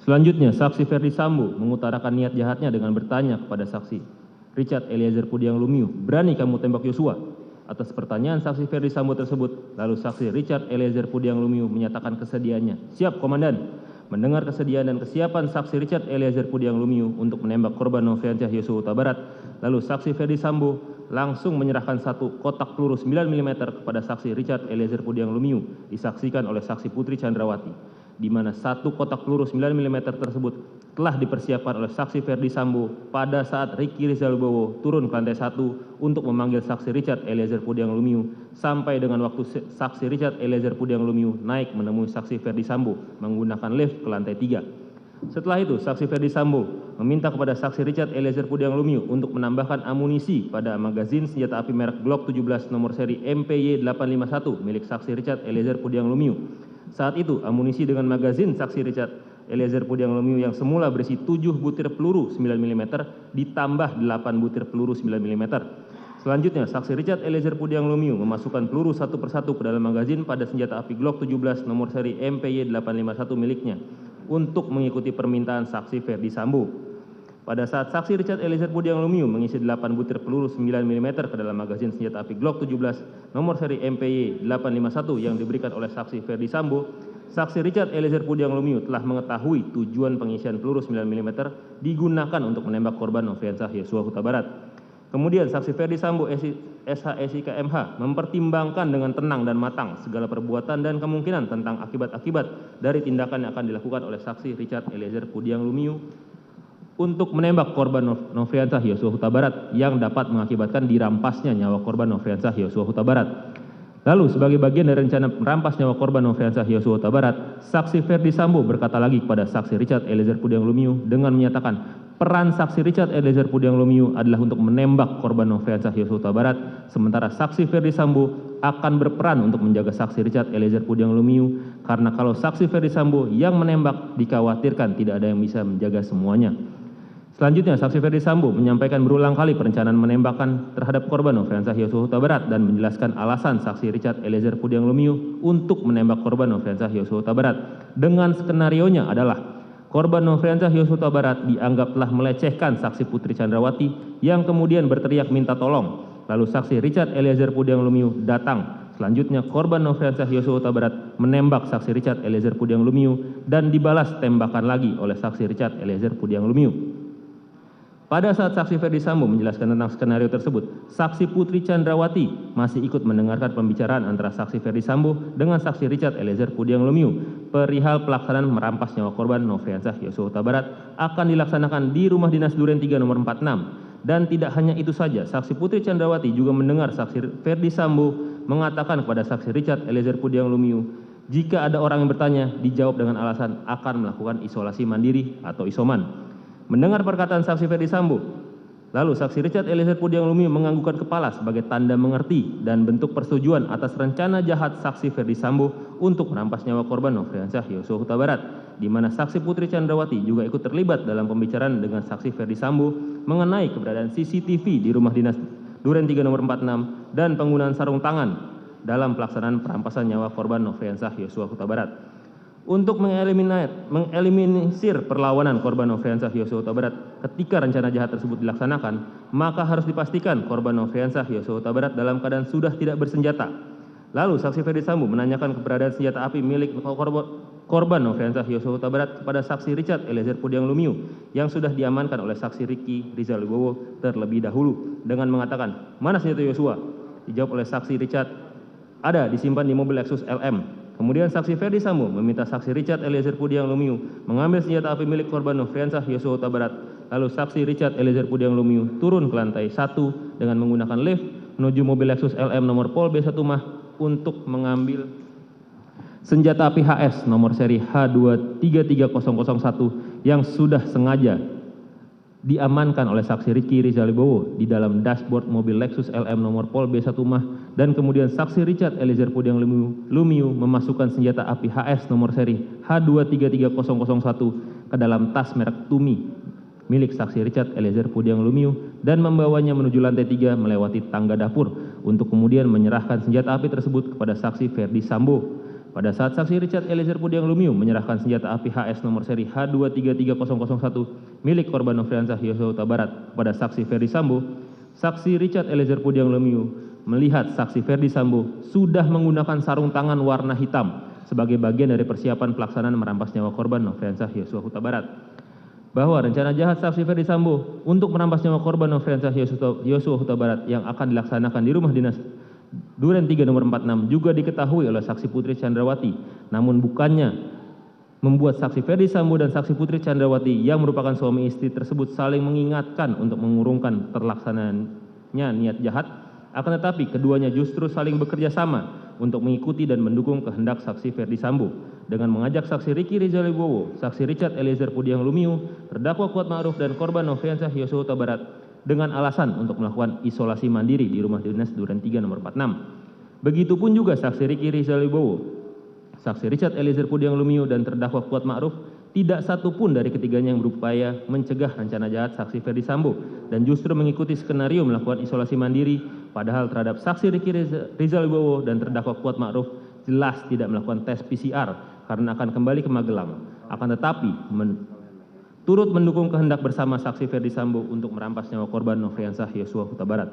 Selanjutnya, saksi Perdisambo mengutarakan niat jahatnya dengan bertanya kepada saksi Richard Eliezer Pudiang Lumiu, berani kamu tembak Yosua? Atas pertanyaan saksi Perdisambo tersebut, lalu saksi Richard Eliezer Pudiang Lumiu menyatakan kesediaannya. Siap, Komandan. Mendengar kesediaan dan kesiapan saksi Richard Eliezer Pudiang Lumiu untuk menembak korban Nofriansyah Yosua Huta Barat, lalu saksi Perdisambo langsung menyerahkan satu kotak peluru 9 mm kepada saksi Richard Eliezer Pudiang Lumiu, disaksikan oleh saksi Putri Chandrawati, di mana satu kotak peluru 9 mm tersebut telah dipersiapkan oleh saksi Perdisambo pada saat Ricky Rizalbowo turun ke lantai 1 untuk memanggil saksi Richard Eliezer Pudiang Lumiu sampai dengan waktu saksi Richard Eliezer Pudiang Lumiu naik menemui saksi Perdisambo menggunakan lift ke lantai 3. Setelah itu, saksi Perdisambo meminta kepada saksi Richard Eliezer Pudiang Lumiu untuk menambahkan amunisi pada magazin senjata api merek Glock 17 nomor seri MPY 851 milik saksi Richard Eliezer Pudiang Lumiu. Saat itu, amunisi dengan magazin saksi Richard Eliezer Pudiang Lumiu yang semula berisi 7 butir peluru 9 mm ditambah 8 butir peluru 9 mm. Selanjutnya, saksi Richard Eliezer Pudiang Lumiu memasukkan peluru satu persatu ke dalam magazin pada senjata api Glock 17 nomor seri MPY 851 miliknya untuk mengikuti permintaan saksi Perdisambo. Pada saat saksi Richard Eliezer Pudiang Lumiu mengisi 8 butir peluru 9 mm ke dalam magazin senjata api Glock 17 nomor seri MPY 851 yang diberikan oleh saksi Perdisambo, saksi Richard Eliezer Pudiang Lumiu telah mengetahui tujuan pengisian peluru 9 mm digunakan untuk menembak korban Nofriansyah Yosua Huta Barat. Kemudian saksi Perdisambo SH, SIK, MH mempertimbangkan dengan tenang dan matang segala perbuatan dan kemungkinan tentang akibat-akibat dari tindakan yang akan dilakukan oleh saksi Richard Eliezer Pudiang Lumiu untuk menembak korban Nofriansyah Yosua Huta Barat yang dapat mengakibatkan dirampasnya nyawa korban Nofriansyah Yosua Huta Barat. Lalu sebagai bagian dari rencana merampas nyawa korban Nofriansyah Yosua Huta Barat, saksi Perdisambo berkata lagi kepada saksi Richard Eliezer Pudiang Lumiu dengan menyatakan peran saksi Richard Eliezer Pudiang Lumiu adalah untuk menembak korban Nofriansyah Yosua Huta Barat, sementara saksi Perdisambo akan berperan untuk menjaga saksi Richard Eliezer Pudiang Lumiu karena kalau saksi Perdisambo yang menembak dikhawatirkan tidak ada yang bisa menjaga semuanya. Selanjutnya, saksi Perdisambo menyampaikan berulang kali perencanaan menembakkan terhadap korban Nofriansyah Yosua Huta Barat dan menjelaskan alasan saksi Richard Eliezer Pudiang Lumiu untuk menembak korban Nofriansyah Yosua Huta Barat. Dengan skenarionya adalah korban Nofriansyah Yosua Huta Barat dianggap telah melecehkan saksi Putri Chandrawati yang kemudian berteriak minta tolong. Lalu saksi Richard Eliezer Pudiang Lumiu datang. Selanjutnya, korban Nofriansyah Yosua Huta Barat menembak saksi Richard Eliezer Pudiang Lumiu dan dibalas tembakan lagi oleh saksi Richard Eliezer Pudiang Lumiu. Pada saat saksi Ferdi Sambo menjelaskan tentang skenario tersebut, saksi Putri Chandrawati masih ikut mendengarkan pembicaraan antara saksi Ferdi Sambo dengan saksi Richard Eliezer Pudiang Lumiu perihal pelaksanaan merampas nyawa korban Nofriansah Yosua Huta Barat akan dilaksanakan di Rumah Dinas Duren 3 nomor 46. Dan tidak hanya itu saja, saksi Putri Chandrawati juga mendengar saksi Ferdi Sambo mengatakan kepada saksi Richard Eliezer Pudiang Lumiu, jika ada orang yang bertanya, dijawab dengan alasan akan melakukan isolasi mandiri atau isoman. Mendengar perkataan saksi Ferdi Sambo, lalu saksi Richard Eliezer Pudiang Lumiu menganggukkan kepala sebagai tanda mengerti dan bentuk persetujuan atas rencana jahat saksi Ferdi Sambo untuk merampas nyawa korban Nofriansah Yosua Huta Barat, di mana saksi Putri Chandrawati juga ikut terlibat dalam pembicaraan dengan saksi Ferdi Sambo mengenai keberadaan CCTV di Rumah Dinas Duren 3 nomor 46 dan penggunaan sarung tangan dalam pelaksanaan perampasan nyawa korban Nofriansah Yosua Huta Barat. Untuk mengeliminir perlawanan korban Nofriansah Yosua Huta Barat ketika rencana jahat tersebut dilaksanakan, maka harus dipastikan korban Nofriansah Yosua Huta Barat dalam keadaan sudah tidak bersenjata. Lalu saksi Ferdi Sambo menanyakan keberadaan senjata api milik korban Nofriansah Yosua Huta Barat kepada saksi Richard Eliezer Pudiang Lumiu yang sudah diamankan oleh saksi Ricky Rizal Wibowo terlebih dahulu dengan mengatakan, "Mana senjata Yosua?" Dijawab oleh saksi Richard, "Ada, disimpan di mobil Lexus LM." Kemudian saksi Ferdi Sambo meminta saksi Richard Eliezer Pudiang Lumiu mengambil senjata api milik korban Nofriansah Yosua Huta Barat. Lalu saksi Richard Eliezer Pudiang Lumiu turun ke lantai 1 dengan menggunakan lift menuju mobil Lexus LM nomor Pol B1 Mah untuk mengambil senjata api HS nomor seri H233001 yang sudah sengaja diamankan oleh saksi Ricky Rizal Wibowo di dalam dashboard mobil Lexus LM nomor Pol B1 Mah, dan kemudian saksi Richard Eliezer Pudiang Lumiu memasukkan senjata api HS nomor seri H233001 ke dalam tas merek Tumi milik saksi Richard Eliezer Pudiang Lumiu dan membawanya menuju lantai 3 melewati tangga dapur untuk kemudian menyerahkan senjata api tersebut kepada saksi Ferdi Sambo. Pada saat saksi Richard Eliezer Pudiang Lumiu menyerahkan senjata api HS nomor seri H233001 milik korban Nofriansah Yosua Huta Barat pada saksi Ferdi Sambo, saksi Richard Eliezer Pudiang Lumiu melihat saksi Ferdi Sambo sudah menggunakan sarung tangan warna hitam sebagai bagian dari persiapan pelaksanaan merampas nyawa korban Nofriansah Yosua Huta Barat. Bahwa rencana jahat saksi Ferdi Sambo untuk merampas nyawa korban Nofriansah Yosua Huta Barat yang akan dilaksanakan di Rumah Dinas Duren 3 nomor 46 juga diketahui oleh saksi Putri Chandrawati, namun bukannya membuat saksi Ferdi Sambo dan saksi Putri Chandrawati yang merupakan suami istri tersebut saling mengingatkan untuk mengurungkan terlaksanaannya niat jahat, akan tetapi keduanya justru saling bekerja sama untuk mengikuti dan mendukung kehendak saksi Ferdi Sambo dengan mengajak saksi Ricky Rizal Wibowo, saksi Richard Eliezer Pudiang Lumiu, terdakwa Kuat Ma'ruf dan korban Nofriansah Yosua Huta Barat dengan alasan untuk melakukan isolasi mandiri di Rumah Dinas Duren 3 nomor 46. Begitupun juga saksi Ricky Rizal Wibowo, saksi Richard Eliezer Pudiang Lumiu dan terdakwa Kuat Ma'ruf, tidak satu pun dari ketiganya yang berupaya mencegah rencana jahat saksi Ferdi Sambo dan justru mengikuti skenario melakukan isolasi mandiri, padahal terhadap saksi Ricky Rizal Wibowo dan terdakwa Kuat Ma'ruf jelas tidak melakukan tes PCR karena akan kembali ke Magelang, akan tetapi turut mendukung kehendak bersama saksi Ferdi Sambo untuk merampas nyawa korban Nofriansah Yosua Huta Barat.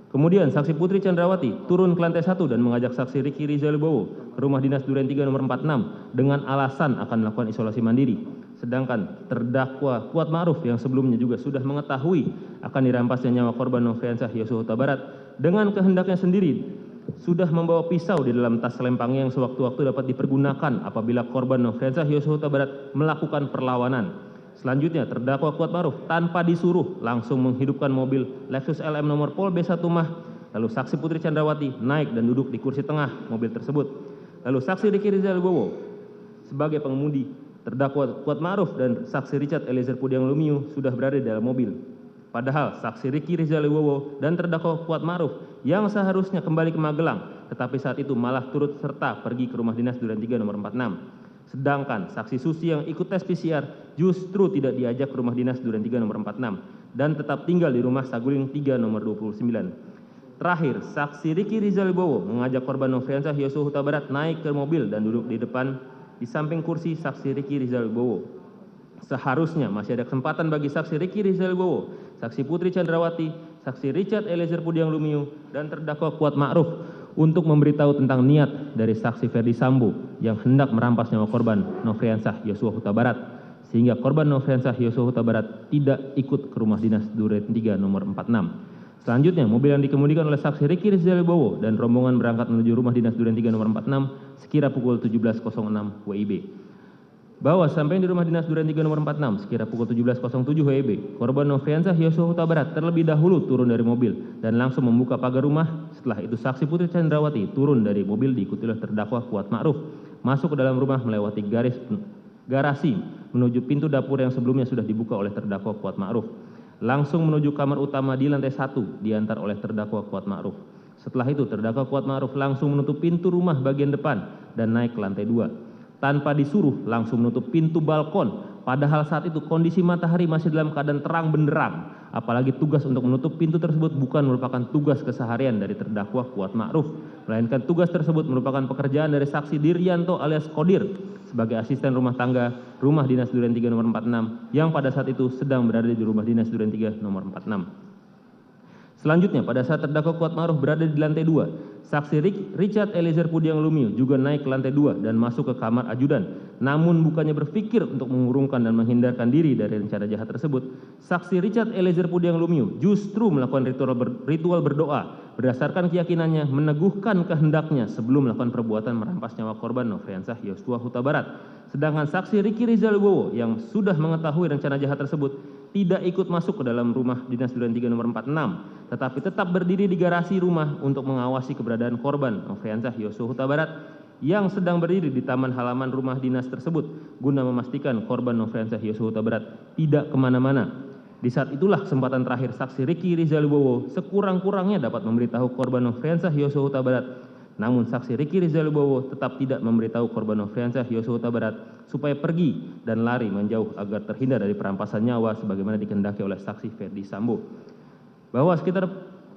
Kemudian saksi Putri Chandrawati turun ke lantai 1 dan mengajak saksi Ricky Rizal Wibowo ke Rumah Dinas Duren 3 nomor 46 dengan alasan akan melakukan isolasi mandiri. Sedangkan terdakwa Kuat Ma'ruf yang sebelumnya juga sudah mengetahui akan dirampasnya nyawa korban Nofriansah Yosua Huta Barat dengan kehendaknya sendiri sudah membawa pisau di dalam tas selempangnya yang sewaktu-waktu dapat dipergunakan apabila korban Nofriansah Yosua Huta Barat melakukan perlawanan. Selanjutnya, terdakwa Kuat Ma'ruf tanpa disuruh langsung menghidupkan mobil Lexus LM nomor Pol B1 Mah. Lalu saksi Putri Chandrawati naik dan duduk di kursi tengah mobil tersebut. Lalu saksi Ricky Rizal Wibowo sebagai pengemudi, terdakwa Kuat Ma'ruf dan saksi Richard Eliezer Pudiang Lumiu sudah berada di dalam mobil. Padahal saksi Ricky Rizal Wibowo dan terdakwa Kuat Ma'ruf yang seharusnya kembali ke Magelang, tetapi saat itu malah turut serta pergi ke Rumah Dinas Duren 3 nomor 46. Sedangkan saksi Susi yang ikut tes PCR justru tidak diajak ke Rumah Dinas Duren 3 nomor 46 dan tetap tinggal di Rumah Saguling 3 nomor 29. Terakhir, saksi Ricky Rizal Wibowo mengajak korban Nofriansah Yosua Huta Barat naik ke mobil dan duduk di depan di samping kursi saksi Ricky Rizal Wibowo. Seharusnya masih ada kesempatan bagi saksi Ricky Rizal Wibowo, saksi Putri Chandrawati, saksi Richard Eliezer Pudiang Lumiu, dan terdakwa Kuat Ma'ruf untuk memberitahu tentang niat dari saksi Ferdi Sambo yang hendak merampas nyawa korban Nofriansah Yosua Huta Barat, sehingga korban Nofriansah Yosua Huta Barat tidak ikut ke rumah dinas Duren 3 nomor 46. Selanjutnya, mobil yang dikemudikan oleh saksi Ricky Rizal Wibowo dan rombongan berangkat menuju rumah dinas Duren 3 nomor 46 sekira pukul 17.06 WIB. Bahwa sampai di rumah dinas Duren 3 nomor 46 sekira pukul 17.07 WIB, korban Nofriansah Yosua Huta Barat terlebih dahulu turun dari mobil dan langsung membuka pagar rumah. Setelah itu saksi Putri Chandrawati turun dari mobil diikuti oleh terdakwa Kuat Ma'ruf masuk ke dalam rumah melewati garasi menuju pintu dapur yang sebelumnya sudah dibuka oleh terdakwa Kuat Ma'ruf. Langsung menuju kamar utama di lantai 1 diantar oleh terdakwa Kuat Ma'ruf. Setelah itu terdakwa Kuat Ma'ruf langsung menutup pintu rumah bagian depan dan naik ke lantai 2. Tanpa disuruh langsung menutup pintu balkon. Padahal saat itu kondisi matahari masih dalam keadaan terang benderang. Apalagi tugas untuk menutup pintu tersebut bukan merupakan tugas keseharian dari terdakwa Kuat Ma'ruf, melainkan tugas tersebut merupakan pekerjaan dari saksi Diryanto alias Kodir sebagai asisten rumah tangga rumah dinas Duren 3 nomor 46 yang pada saat itu sedang berada di rumah dinas Duren 3 nomor 46. Selanjutnya, pada saat terdakwa Kuat Ma'ruf berada di lantai 2, saksi Richard Eliezer Pudiang Lumiu juga naik ke lantai 2 dan masuk ke kamar ajudan. Namun bukannya berpikir untuk mengurungkan dan menghindarkan diri dari rencana jahat tersebut, saksi Richard Eliezer Pudiang Lumiu justru melakukan ritual berdoa berdasarkan keyakinannya meneguhkan kehendaknya sebelum melakukan perbuatan merampas nyawa korban Nofriansah Yosua Huta Barat. Sedangkan saksi Ricky Rizal Wibowo yang sudah mengetahui rencana jahat tersebut tidak ikut masuk ke dalam rumah dinas Duren 3 nomor 46, tetapi tetap berdiri di garasi rumah untuk mengawasi keberadaan korban Nofriansah Yosua Huta Barat yang sedang berdiri di taman halaman rumah dinas tersebut guna memastikan korban Nofriansah Yosua Huta Barat tidak kemana-mana. Di saat itulah kesempatan terakhir saksi Ricky Rizal Wibowo sekurang-kurangnya dapat memberitahu korban Nofriansah Yosua Huta Barat. Namun saksi Ricky Rizal Wibowo tetap tidak memberitahu korban Nofriansah Yosua Huta Barat supaya pergi dan lari menjauh agar terhindar dari perampasan nyawa sebagaimana dikehendaki oleh saksi Ferdi Sambo. Bahwa sekitar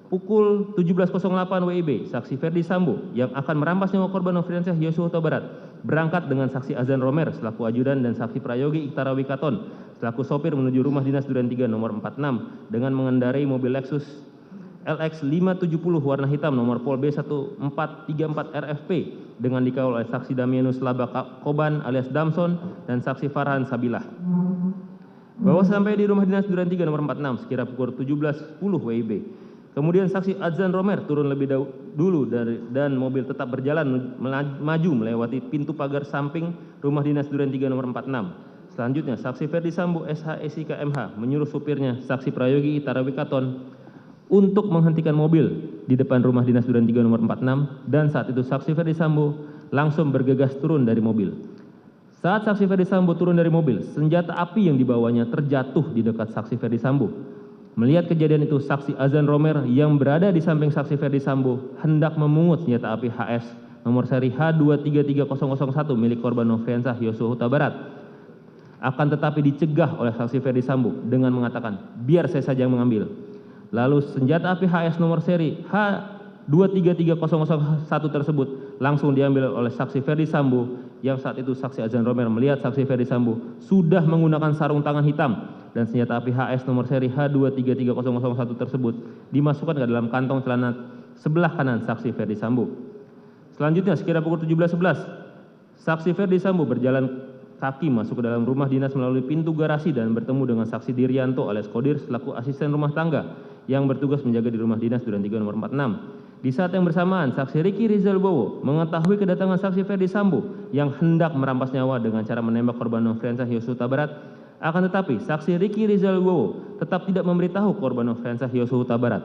pukul 17.08 WIB, saksi Ferdi Sambo yang akan merampas nyawa korban Nofriansah Yosua Huta Barat berangkat dengan saksi Azan Romer selaku ajudan dan saksi Prayogi Iktara Wikaton selaku sopir menuju rumah dinas Duren 3 nomor 46 dengan mengendarai mobil Lexus LX 570 warna hitam nomor Pol B1434 RFP dengan dikawal oleh saksi Damianus Laba Koban alias Damson dan saksi Farhan Sabilah. Bahwa sampai di rumah dinas Duren 3 nomor 46 sekira pukul 17.10 WIB. Kemudian saksi Azan Romer turun lebih dulu dan mobil tetap berjalan maju melewati pintu pagar samping rumah dinas Duren 3 nomor 46. Selanjutnya saksi Ferdi Sambo SH SIK MH menyuruh supirnya saksi Prayogi Iktara Wikaton untuk menghentikan mobil di depan rumah dinas Duren 3 nomor 46 dan saat itu saksi Ferdi Sambo langsung bergegas turun dari mobil. Saat saksi Ferdi Sambo turun dari mobil, senjata api yang dibawanya terjatuh di dekat saksi Ferdi Sambo. Melihat kejadian itu, saksi Azan Romer yang berada di samping saksi Ferdi Sambo hendak memungut senjata api HS nomor seri H233001 milik korban Nofriansah Yosua Huta Barat. Akan tetapi dicegah oleh saksi Ferdi Sambo dengan mengatakan, biar saya saja yang mengambil. Lalu senjata api HS nomor seri H233001 tersebut langsung diambil oleh saksi Ferdi Sambo yang saat itu saksi Azan Romer melihat saksi Ferdi Sambo sudah menggunakan sarung tangan hitam dan senjata api HS nomor seri H233001 tersebut dimasukkan ke dalam kantong celana sebelah kanan saksi Ferdi Sambo. Selanjutnya sekira pukul 17.11 saksi Ferdi Sambo berjalan kaki masuk ke dalam rumah dinas melalui pintu garasi dan bertemu dengan saksi Diryanto alias Kodir selaku asisten rumah tangga yang bertugas menjaga di rumah dinas Duren 3 nomor 46. Di saat yang bersamaan, saksi Ricky Rizal Wibowo mengetahui kedatangan saksi Ferdi Sambo yang hendak merampas nyawa dengan cara menembak korban Nofriansah Yosua Huta Barat. Akan tetapi, saksi Ricky Rizal Wibowo tetap tidak memberitahu korban Nofriansah Yosua Huta Barat.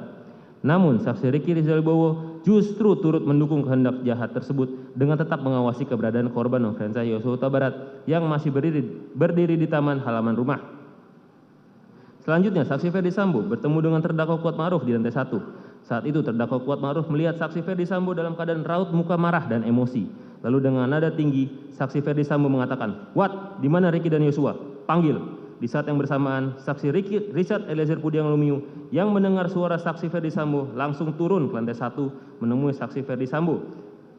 Namun, saksi Ricky Rizal Wibowo justru turut mendukung kehendak jahat tersebut dengan tetap mengawasi keberadaan korban Nofriansah Yosua Huta Barat yang masih berdiri di taman halaman rumah. Selanjutnya, saksi Ferdi Sambo bertemu dengan terdakwa Kuat Ma'ruf di lantai 1. Saat itu terdakwa Kuat Ma'ruf melihat saksi Ferdi Sambo dalam keadaan raut muka marah dan emosi. Lalu dengan nada tinggi, saksi Ferdi Sambo mengatakan, "Wat, di mana Ricky dan Yosua? Panggil." Di saat yang bersamaan, saksi Richard Eliezer Pudiang Lumiu yang mendengar suara saksi Ferdi Sambo langsung turun ke lantai 1 menemui saksi Ferdi Sambo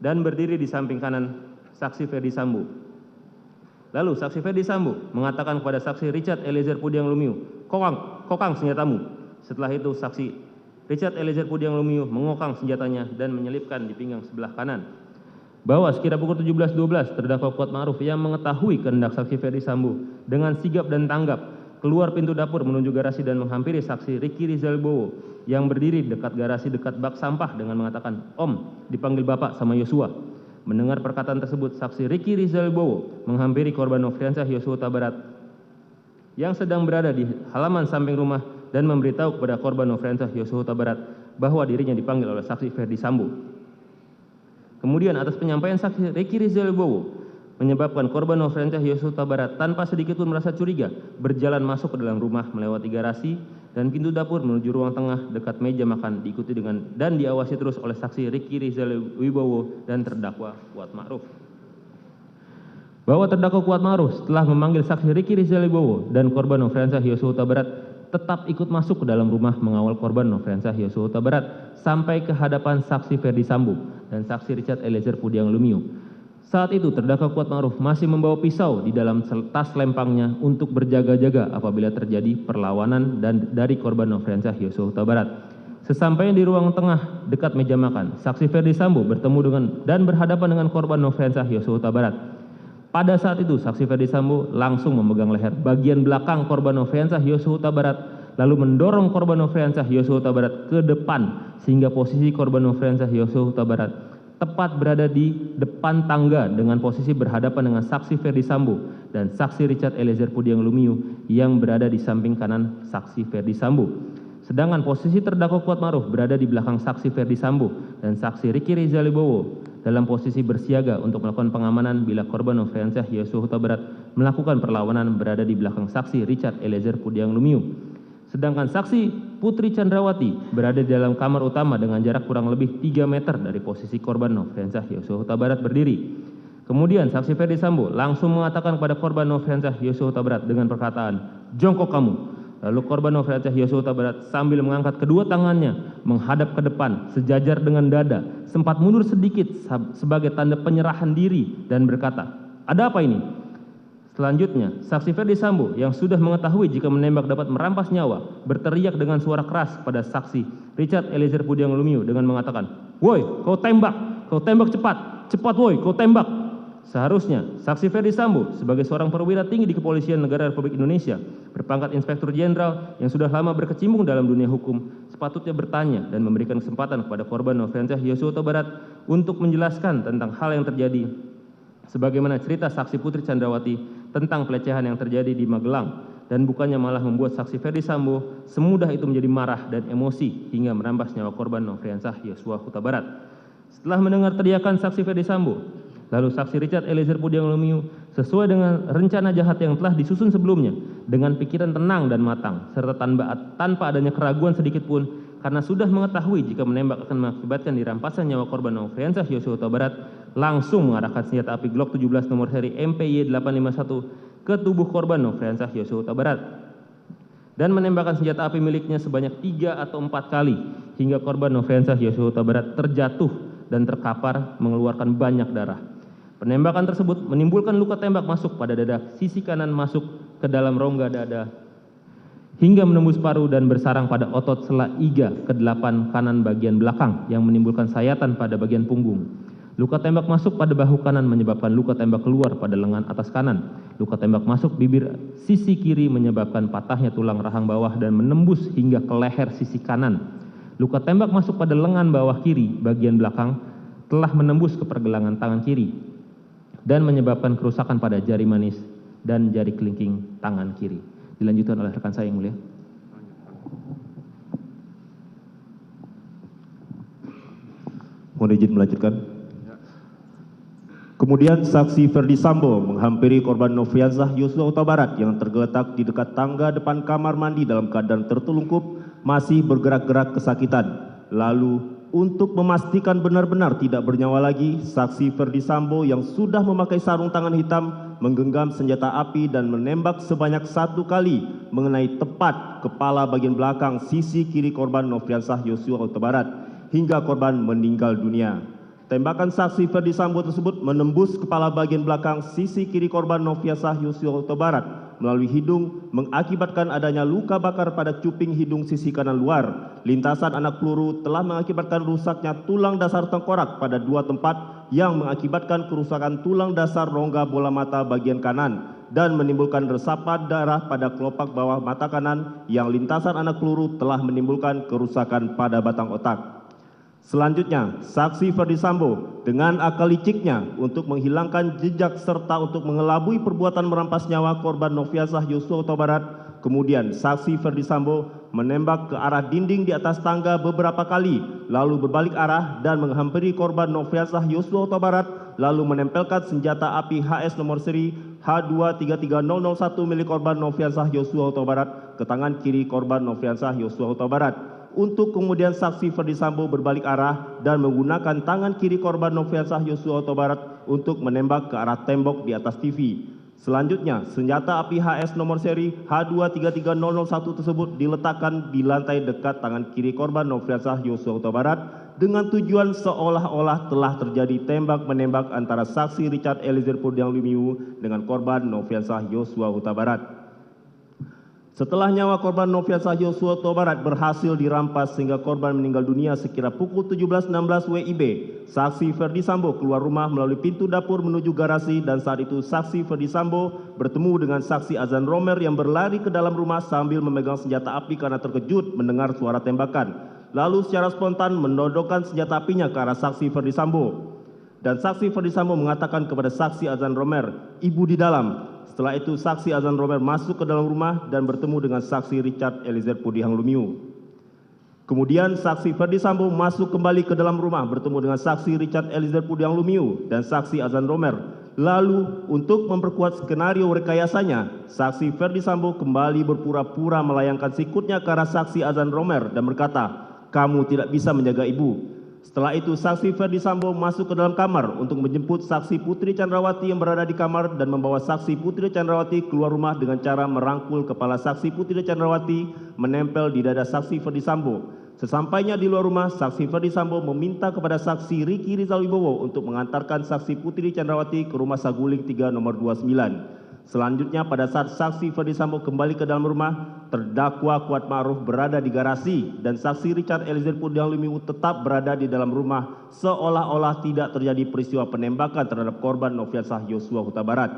dan berdiri di samping kanan saksi Ferdi Sambo. Lalu saksi Ferdi Sambo mengatakan kepada saksi Richard Eliezer Pudiang Lumiu, kokang senjatamu. Setelah itu saksi Richard Eliezer Pudiang Lumiu mengokang senjatanya dan menyelipkan di pinggang sebelah kanan. bahwa sekira pukul 17.12 terdakwa Kuatma'ruf yang mengetahui kehendak saksi Ferdi Sambo dengan sigap dan tanggap keluar pintu dapur menuju garasi dan menghampiri saksi Ricky Rizal Bowo yang berdiri dekat garasi dekat bak sampah dengan mengatakan, "Om, dipanggil Bapak sama Yosua." Mendengar perkataan tersebut, saksi Ricky Rizal Bowo menghampiri korban Nofriansah Yosua Huta Barat yang sedang berada di halaman samping rumah dan memberitahu kepada korban Nofriansah Yosua Huta Barat bahwa dirinya dipanggil oleh saksi Ferdi Sambo. Kemudian atas penyampaian saksi Ricky Rizal Bowo menyebabkan korban Nofriansah Yosua Huta Barat tanpa sedikit pun merasa curiga berjalan masuk ke dalam rumah melewati garasi dan pintu dapur menuju ruang tengah dekat meja makan diikuti dengan dan diawasi terus oleh saksi Ricky Rizal Wibowo dan terdakwa Kuatma'ruf. Bahwa terdakwa Kuatma'ruf setelah memanggil saksi Ricky Rizal Wibowo dan korban Nofriansah Yosua Huta Barat tetap ikut masuk ke dalam rumah mengawal korban Nofriansah Yosua Huta Barat sampai ke hadapan saksi Ferdi Sambo dan saksi Richard Eliezer Pudiang Lumiu. Saat itu terdakwa Kuatma'ruf masih membawa pisau di dalam tas lempangnya untuk berjaga-jaga apabila terjadi perlawanan dan dari korban Nofriansah Yosua Huta Barat. Sesampainya di ruang tengah dekat meja makan, saksi Ferdi Sambo bertemu dengan dan berhadapan dengan korban Nofriansah Yosua Huta Barat. Pada saat itu, saksi Ferdi Sambo langsung memegang leher bagian belakang korban Nofriansah Yosua Huta Barat, lalu mendorong korban Nofriansah Yosua Huta Barat ke depan sehingga posisi korban Nofriansah Yosua Huta Barat tepat berada di depan tangga dengan posisi berhadapan dengan saksi Ferdi Sambo dan saksi Richard Eliezer Pudiang Lumiu yang berada di samping kanan saksi Ferdi Sambo. Sedangkan posisi terdakwa Kuatma'ruf berada di belakang saksi Ferdi Sambo dan saksi Ricky Rizal Wibowo dalam posisi bersiaga untuk melakukan pengamanan bila korban Nofriansah Yosua Huta Barat melakukan perlawanan berada di belakang saksi Richard Eliezer Pudiang Lumiu. Sedangkan saksi Putri Chandrawati berada di dalam kamar utama dengan jarak kurang lebih 3 meter dari posisi korban Nofriansah Yosua Huta Barat berdiri. Kemudian saksi Ferdi Sambo langsung mengatakan kepada korban Nofriansah Yosua Huta Barat dengan perkataan, "Jongkok kamu." Lalu korban Nofriansah Yosua Huta Barat sambil mengangkat kedua tangannya menghadap ke depan sejajar dengan dada, sempat mundur sedikit sebagai tanda penyerahan diri dan berkata, "Ada apa ini?" Selanjutnya, saksi Ferdi Sambo yang sudah mengetahui jika menembak dapat merampas nyawa berteriak dengan suara keras pada saksi Richard Eliezer Pudiang Lumiu dengan mengatakan, "Woi, kau tembak cepat, cepat woi, kau tembak." Seharusnya, saksi Ferdi Sambo sebagai seorang perwira tinggi di Kepolisian Negara Republik Indonesia berpangkat Inspektur Jenderal yang sudah lama berkecimpung dalam dunia hukum sepatutnya bertanya dan memberikan kesempatan kepada korban Nofriansah Yosua Huta Barat untuk menjelaskan tentang hal yang terjadi sebagaimana cerita saksi Putri Chandrawati tentang pelecehan yang terjadi di Magelang dan bukannya malah membuat saksi Ferdi Sambo semudah itu menjadi marah dan emosi hingga merampas nyawa korban Nofriansah Yosua Huta Barat. Setelah mendengar teriakan saksi Ferdi Sambo, lalu saksi Richard Eliezer Pudiang Lumiu sesuai dengan rencana jahat yang telah disusun sebelumnya dengan pikiran tenang dan matang serta tanpa adanya keraguan sedikit pun karena sudah mengetahui jika menembak akan mengakibatkan dirampasan nyawa korban Nofriansah Yosua Huta Barat, langsung mengarahkan senjata api Glock 17 nomor seri MPY 851 ke tubuh korban Nofriansah Yosua Huta Barat dan menembakkan senjata api miliknya sebanyak 3 atau 4 kali hingga korban Nofriansah Yosua Huta Barat terjatuh dan terkapar mengeluarkan banyak darah. Penembakan tersebut menimbulkan luka tembak masuk pada dada sisi kanan masuk ke dalam rongga dada hingga menembus paru dan bersarang pada otot sela iga ke-8 kanan bagian belakang yang menimbulkan sayatan pada bagian punggung. Luka tembak masuk pada bahu kanan menyebabkan luka tembak keluar pada lengan atas kanan. Luka tembak masuk bibir sisi kiri menyebabkan patahnya tulang rahang bawah dan menembus hingga ke leher sisi kanan. Luka tembak masuk pada lengan bawah kiri bagian belakang telah menembus ke pergelangan tangan kiri dan menyebabkan kerusakan pada jari manis dan jari kelingking tangan kiri. Dilanjutkan oleh rekan saya yang mulia. Mohon izin melanjutkan. Kemudian saksi Ferdi Sambo menghampiri korban Nofriansah Yosua Huta Barat yang tergeletak di dekat tangga depan kamar mandi dalam keadaan tertelungkup masih bergerak-gerak kesakitan. Lalu untuk memastikan benar-benar tidak bernyawa lagi, saksi Ferdi Sambo yang sudah memakai sarung tangan hitam menggenggam senjata api dan menembak sebanyak 1 kali mengenai tepat kepala bagian belakang sisi kiri korban Nofriansah Yosua Huta Barat hingga korban meninggal dunia. Tembakan saksi Ferdi Sambo tersebut menembus kepala bagian belakang sisi kiri korban Nofriansah Yosua Huta Barat melalui hidung mengakibatkan adanya luka bakar pada cuping hidung sisi kanan luar. Lintasan anak peluru telah mengakibatkan rusaknya tulang dasar tengkorak pada 2 tempat yang mengakibatkan kerusakan tulang dasar rongga bola mata bagian kanan dan menimbulkan resapan darah pada kelopak bawah mata kanan yang lintasan anak peluru telah menimbulkan kerusakan pada batang otak. Selanjutnya, saksi Ferdi Sambo dengan akal liciknya untuk menghilangkan jejak serta untuk mengelabui perbuatan merampas nyawa korban Nofriansah Yosua Huta Barat, kemudian saksi Ferdi Sambo menembak ke arah dinding di atas tangga beberapa kali, lalu berbalik arah dan menghampiri korban Nofriansah Yosua Huta Barat, lalu menempelkan senjata api HS nomor seri H233001 milik korban Nofriansah Yosua Huta Barat ke tangan kiri korban Nofriansah Yosua Huta Barat, untuk kemudian saksi Ferdi Sambo berbalik arah dan menggunakan tangan kiri korban Nofriansah Yosua Huta Barat untuk menembak ke arah tembok di atas TV. Selanjutnya, senjata api HS nomor seri H233001 tersebut diletakkan di lantai dekat tangan kiri korban Nofriansah Yosua Huta Barat dengan tujuan seolah-olah telah terjadi tembak-menembak antara saksi Richard Eliezer Pudiang Lumiu dengan korban Nofriansah Yosua Huta Barat. Setelah nyawa korban Nofriansah Yosua Huta Barat berhasil dirampas sehingga korban meninggal dunia sekira pukul 17.16 WIB, saksi Ferdi Sambo keluar rumah melalui pintu dapur menuju garasi dan saat itu saksi Ferdi Sambo bertemu dengan saksi Azan Romer yang berlari ke dalam rumah sambil memegang senjata api karena terkejut mendengar suara tembakan. Lalu secara spontan menodongkan senjata apinya ke arah saksi Ferdi Sambo. Dan saksi Ferdi Sambo mengatakan kepada saksi Azan Romer, "Ibu di dalam." Setelah itu saksi Azan Romer masuk ke dalam rumah dan bertemu dengan saksi Richard Eliezer Pudiang Lumiu. Kemudian saksi Ferdi Sambo masuk kembali ke dalam rumah bertemu dengan saksi Richard Eliezer Pudiang Lumiu dan saksi Azan Romer. Lalu untuk memperkuat skenario rekayasanya, saksi Ferdi Sambo kembali berpura-pura melayangkan sikutnya ke arah saksi Azan Romer dan berkata, "Kamu tidak bisa menjaga ibu." Setelah itu saksi Ferdi Sambo masuk ke dalam kamar untuk menjemput saksi Putri Chandrawati yang berada di kamar dan membawa saksi Putri Chandrawati keluar rumah dengan cara merangkul kepala saksi Putri Chandrawati menempel di dada saksi Ferdi Sambo. Sesampainya di luar rumah, saksi Ferdi Sambo meminta kepada saksi Riki Rizal Wibowo untuk mengantarkan saksi Putri Chandrawati ke rumah Saguling 3 nomor 29. Selanjutnya pada saat saksi Ferdi Sambo kembali ke dalam rumah, terdakwa Kuat Ma'ruf berada di garasi dan saksi Richard Eliezer Pudiang Lumiu tetap berada di dalam rumah seolah-olah tidak terjadi peristiwa penembakan terhadap korban Nofriansah Yosua Huta Barat.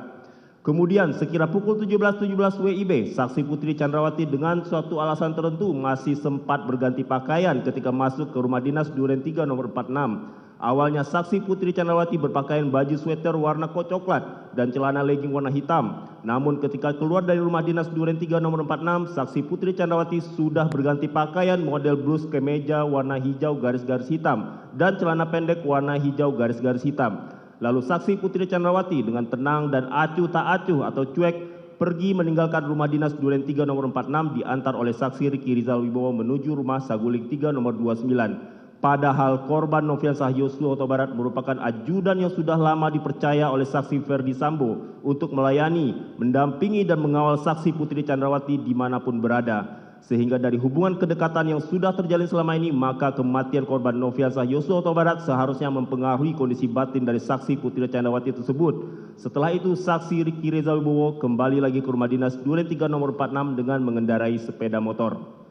Kemudian sekira pukul 17.17 WIB, saksi Putri Chandrawati dengan suatu alasan tertentu masih sempat berganti pakaian ketika masuk ke rumah dinas Duren 3 nomor 46. Awalnya saksi Putri Chandrawati berpakaian baju sweater warna coklat dan celana legging warna hitam. Namun ketika keluar dari rumah dinas Duren 3 nomor 46, saksi Putri Chandrawati sudah berganti pakaian model blus kemeja warna hijau garis-garis hitam dan celana pendek warna hijau garis-garis hitam. Lalu saksi Putri Chandrawati dengan tenang dan acuh tak acuh atau cuek pergi meninggalkan rumah dinas Duren 3 nomor 46 diantar oleh saksi Riki Rizal Wibowo menuju rumah Saguling 3 nomor 29. Padahal korban Nofriansah Yosua Huta Barat merupakan ajudan yang sudah lama dipercaya oleh saksi Ferdi Sambo untuk melayani, mendampingi dan mengawal saksi Putri Chandrawati dimanapun berada. Sehingga dari hubungan kedekatan yang sudah terjalin selama ini, maka kematian korban Nofriansah Yosua Huta Barat seharusnya mempengaruhi kondisi batin dari saksi Putri Chandrawati tersebut. Setelah itu saksi Riki Rizal Wibowo kembali lagi ke rumah dinas Duren 3 nomor 46 dengan mengendarai sepeda motor.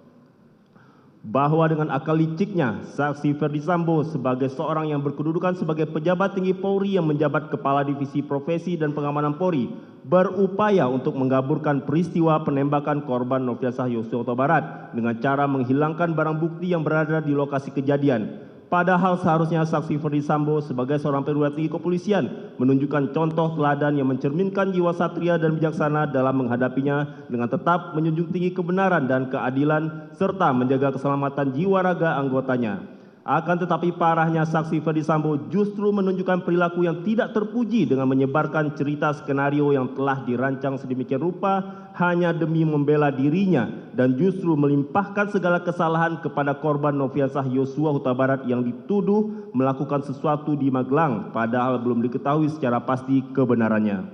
Bahwa dengan akal liciknya, saksi Ferdi Sambo sebagai seorang yang berkedudukan sebagai pejabat tinggi Polri yang menjabat Kepala Divisi Profesi dan Pengamanan Polri, berupaya untuk menggaburkan peristiwa penembakan korban Nofriansah Yosua Huta Barat dengan cara menghilangkan barang bukti yang berada di lokasi kejadian. Padahal seharusnya saksi Ferdi Sambo sebagai seorang perwira tinggi kepolisian menunjukkan contoh teladan yang mencerminkan jiwa satria dan bijaksana dalam menghadapinya dengan tetap menjunjung tinggi kebenaran dan keadilan serta menjaga keselamatan jiwa raga anggotanya. Akan tetapi parahnya saksi Ferdi Sambo justru menunjukkan perilaku yang tidak terpuji dengan menyebarkan cerita skenario yang telah dirancang sedemikian rupa hanya demi membela dirinya dan justru melimpahkan segala kesalahan kepada korban Nofriansah Yosua Huta Barat yang dituduh melakukan sesuatu di Magelang padahal belum diketahui secara pasti kebenarannya.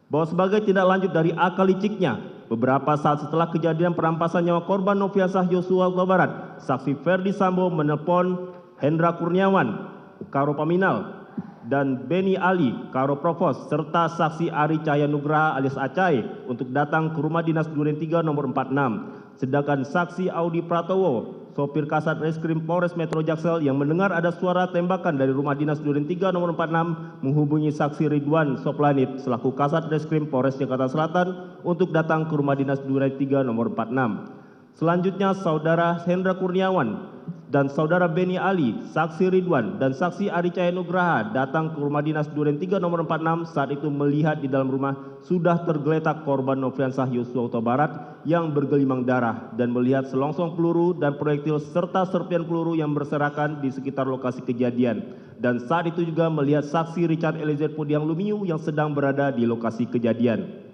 Bahwa sebagai tindak lanjut dari akal liciknya, beberapa saat setelah kejadian perampasan nyawa korban Nofriansah Yosua Huta Barat, saksi Ferdi Sambo menelpon Hendra Kurniawan, Karo Paminal, dan Beni Ali, Karo Provos, serta saksi Ari Cahaya Nugraha alias Acai untuk datang ke rumah dinas Duren 3 nomor 46. sedangkan saksi Audi Pratowo, sopir Kasat Reskrim Polres Metro Jaksel yang mendengar ada suara tembakan dari rumah dinas Duren 3 nomor 46 menghubungi saksi Ridwan Soplanit selaku Kasat Reskrim Polres Jakarta Selatan untuk datang ke rumah dinas Duren 3 nomor 46. Selanjutnya saudara Hendra Kurniawan dan saudara Beni Ali, saksi Ridwan dan saksi Ari Cahaya Nugraha datang ke rumah dinas Duren 3 nomor 46 saat itu melihat di dalam rumah sudah tergeletak korban Nofriansah Yosua Huta Barat yang bergelimang darah dan melihat selongsong peluru dan proyektil serta serpian peluru yang berserakan di sekitar lokasi kejadian. Dan saat itu juga melihat saksi Richard Eliezer Pudiang Lumiu yang sedang berada di lokasi kejadian.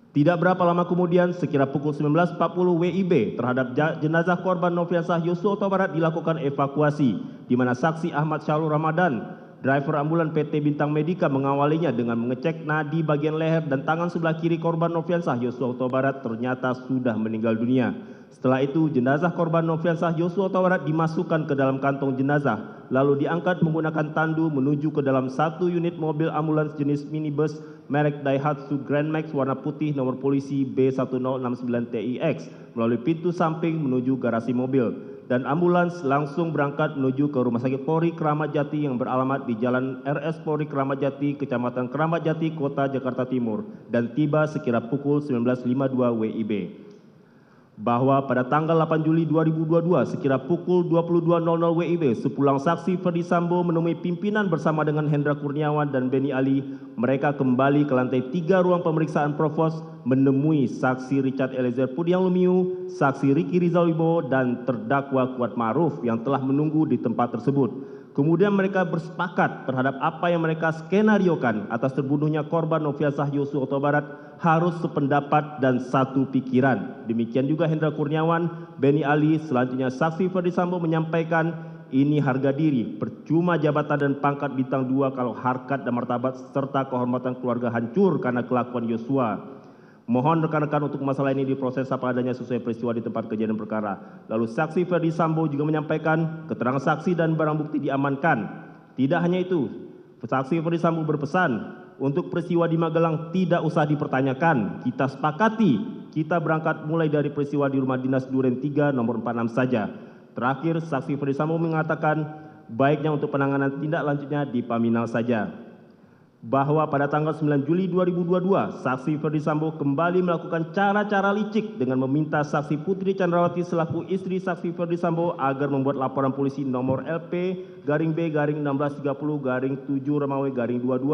Tidak berapa lama kemudian, sekira pukul 19.40 WIB terhadap jenazah korban Nofriansah Yosua Huta Barat dilakukan evakuasi, di mana saksi Ahmad Syarul Ramadan, driver ambulan PT Bintang Medika mengawalinya dengan mengecek nadi bagian leher dan tangan sebelah kiri korban Nofriansah Yosua Huta Barat ternyata sudah meninggal dunia. Setelah itu, jenazah korban Nofriansah Yosua Huta Barat dimasukkan ke dalam kantong jenazah, lalu diangkat menggunakan tandu menuju ke dalam satu unit mobil ambulans jenis minibus merek Daihatsu Grand Max warna putih nomor polisi B1069TIX melalui pintu samping menuju garasi mobil. Dan ambulans langsung berangkat menuju ke Rumah Sakit Polri Kramat Jati yang beralamat di Jalan RS Polri Kramat Jati, Kecamatan Kramat Jati, Kota Jakarta Timur, dan tiba sekira pukul 19.52 WIB. Bahwa pada tanggal 8 Juli 2022 sekira pukul 22.00 WIB sepulang saksi Ferdi Sambo menemui pimpinan bersama dengan Hendra Kurniawan dan Beni Ali, mereka kembali ke lantai 3 ruang pemeriksaan Provos menemui saksi Richard Eliezer Pudiang Lumiu, saksi Ricky Rizal Wibowo dan terdakwa Kuat Ma'ruf yang telah menunggu di tempat tersebut. Kemudian mereka bersepakat terhadap apa yang mereka skenariokan atas terbunuhnya korban Nofriansah Yosua Huta Barat harus sependapat dan satu pikiran. Demikian juga Hendra Kurniawan, Beni Ali, selanjutnya saksi Ferdi Sambo menyampaikan ini harga diri, percuma jabatan dan pangkat bintang 2 kalau harkat dan martabat serta kehormatan keluarga hancur karena kelakuan Yosua. Mohon rekan-rekan untuk masalah ini diproses apa adanya sesuai peristiwa di tempat kejadian perkara. Lalu saksi Ferdi Sambo juga menyampaikan keterangan saksi dan barang bukti diamankan. Tidak hanya itu, saksi Ferdi Sambo berpesan untuk peristiwa di Magelang tidak usah dipertanyakan. Kita sepakati, kita berangkat mulai dari peristiwa di rumah dinas Duren 3 nomor 46 saja. Terakhir, saksi Ferdi Sambo mengatakan baiknya untuk penanganan tindak lanjutnya di Paminal saja. Bahwa pada tanggal 9 Juli 2022, saksi Ferdi Sambo kembali melakukan cara-cara licik dengan meminta saksi Putri Chandrawati selaku istri saksi Ferdi Sambo agar membuat laporan polisi nomor LP-B-1630-7 Romawi-22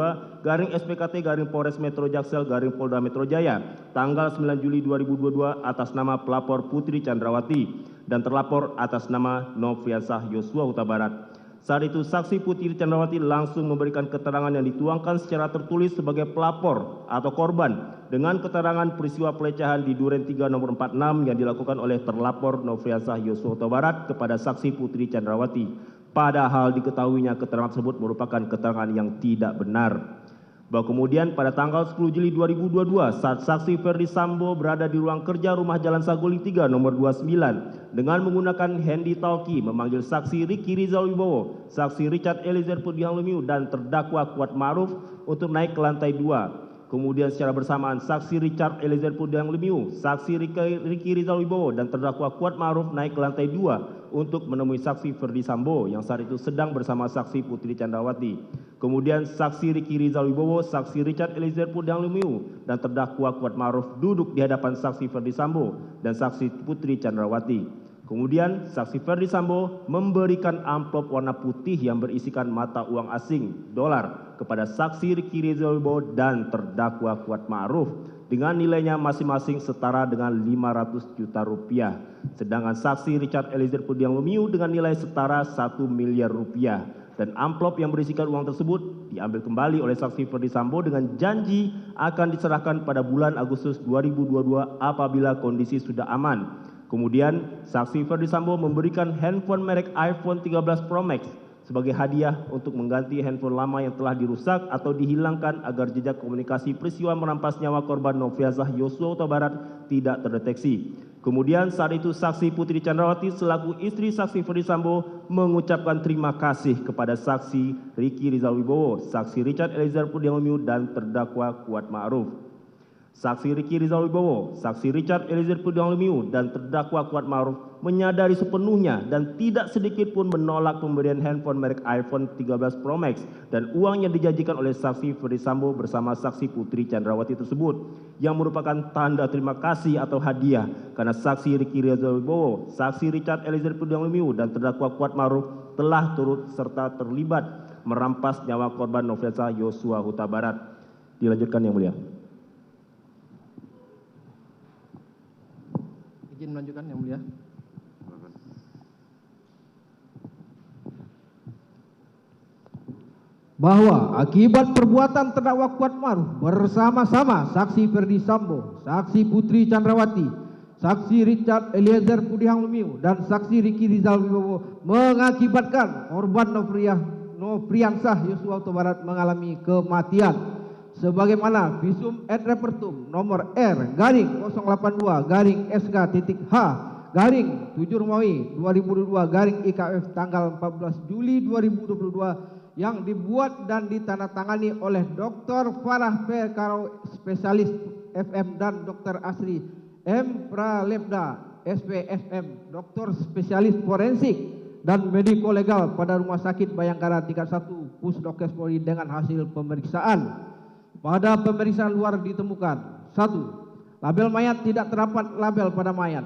SPKT Polres Metro Jaksel Polda Metro Jaya tanggal 9 Juli 2022 atas nama pelapor Putri Chandrawati dan terlapor atas nama Nofriansah Yosua Huta Barat. Saat itu saksi Putri Chandrawati langsung memberikan keterangan yang dituangkan secara tertulis sebagai pelapor atau korban dengan keterangan peristiwa pelecehan di Duren 3 nomor 46 yang dilakukan oleh terlapor Nofriansah Yosua Huta Barat kepada saksi Putri Chandrawati. Padahal diketahuinya keterangan tersebut merupakan keterangan yang tidak benar. Bahwa kemudian pada tanggal 10 Juli 2022 saat saksi Ferdi Sambo berada di ruang kerja rumah Jalan Saguling 3 nomor 29 dengan menggunakan handy talkie memanggil saksi Ricky Rizal Wibowo, saksi Richard Eliezer Pudiang Lumiu dan terdakwa Kuat Ma'ruf untuk naik ke lantai 2. Kemudian secara bersamaan saksi Richard Eliezer Pudiang Lumiu, saksi Ricky Rizal Wibowo dan terdakwa Kuat Ma'ruf naik ke lantai 2 untuk menemui saksi Ferdi Sambo yang saat itu sedang bersama saksi Putri Chandrawati. Kemudian saksi Ricky Rizal Wibowo, saksi Richard Eliezer Pudiang Lumiu dan terdakwa Kuat Ma'ruf duduk di hadapan saksi Ferdi Sambo dan saksi Putri Chandrawati. Kemudian saksi Ferdi Sambo memberikan amplop warna putih yang berisikan mata uang asing dolar kepada saksi Ricky Rizal Wibowo dan terdakwa Kuat Ma'ruf dengan nilainya masing-masing setara dengan 500 juta rupiah. Sedangkan saksi Richard Eliezer Pudiang Lumiu dengan nilai setara 1 miliar rupiah. Dan amplop yang berisikan uang tersebut diambil kembali oleh saksi Ferdi Sambo dengan janji akan diserahkan pada bulan Agustus 2022 apabila kondisi sudah aman. Kemudian saksi Ferdi Sambo memberikan handphone merek iPhone 13 Pro Max sebagai hadiah untuk mengganti handphone lama yang telah dirusak atau dihilangkan agar jejak komunikasi peristiwa merampas nyawa korban Nofriansah Yosua Huta Barat tidak terdeteksi. Kemudian saat itu saksi Putri Chandrawati selaku istri saksi Ferdi Sambo mengucapkan terima kasih kepada saksi Ricky Rizal Wibowo, saksi Richard Eliezer Pudiang Lumiu dan terdakwa Kuat Ma'ruf. Saksi Ricky Rizal Wibowo, Saksi Richard Eliezer Pudiang Lumiu, dan terdakwa Kuat Ma'ruf menyadari sepenuhnya dan tidak sedikit pun menolak pemberian handphone merek iPhone 13 Pro Max dan uang yang dijanjikan oleh Saksi Ferdi Sambo bersama Saksi Putri Chandrawati tersebut, yang merupakan tanda terima kasih atau hadiah karena Saksi Ricky Rizal Wibowo, Saksi Richard Eliezer Pudiang Lumiu, dan terdakwa Kuat Ma'ruf telah turut serta terlibat merampas nyawa korban Nofriansah Yosua Huta Barat. Dilanjutkan yang mulia. Izin melanjutkan yang mulia. Bahwa akibat perbuatan terdakwa Kuat Ma'ruf bersama-sama Saksi Ferdi Sambo, Saksi Putri Chandrawati, Saksi Richard Eliezer Pudiang Lumiu, dan Saksi Ricky Rizal Wibowo mengakibatkan korban Nofriansah Yosua Huta Barat mengalami kematian sebagaimana visum et repertum nomor R/082-SK.H/7 Romawi 2022 IKF tanggal 14 Juli 2022 yang dibuat dan ditandatangani oleh Dr. Farah P. Karo, spesialis FM, dan Dr. Asri M. Pralebda, SPFM, dokter spesialis forensik dan mediko legal pada Rumah Sakit Bayangkara tingkat 1 Pusdokes Polri dengan hasil pemeriksaan. Pada pemeriksaan luar ditemukan: 1. Label mayat tidak terdapat label pada mayat.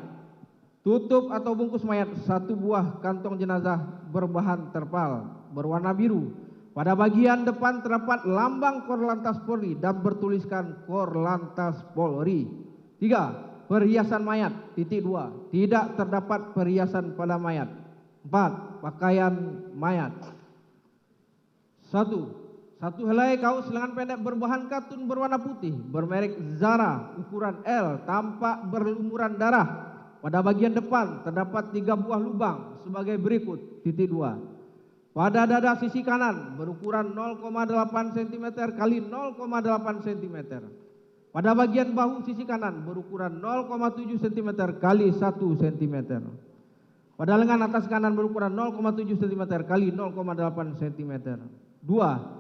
Tutup atau bungkus mayat 1 buah kantong jenazah berbahan terpal berwarna biru. Pada bagian depan terdapat lambang Korlantas Polri dan bertuliskan Korlantas Polri. 3. Perhiasan mayat. 2. Tidak terdapat perhiasan pada mayat. 4. Pakaian mayat. 1. Satu helai kaos lengan pendek berbahan katun berwarna putih bermerek Zara ukuran L tampak berlumuran darah. Pada bagian depan terdapat 3 buah lubang sebagai berikut. 2. Pada dada sisi kanan berukuran 0,8 cm kali 0,8 cm. Pada bagian bahu sisi kanan berukuran 0,7 cm kali 1 cm. Pada lengan atas kanan berukuran 0,7 cm kali 0,8 cm. 2.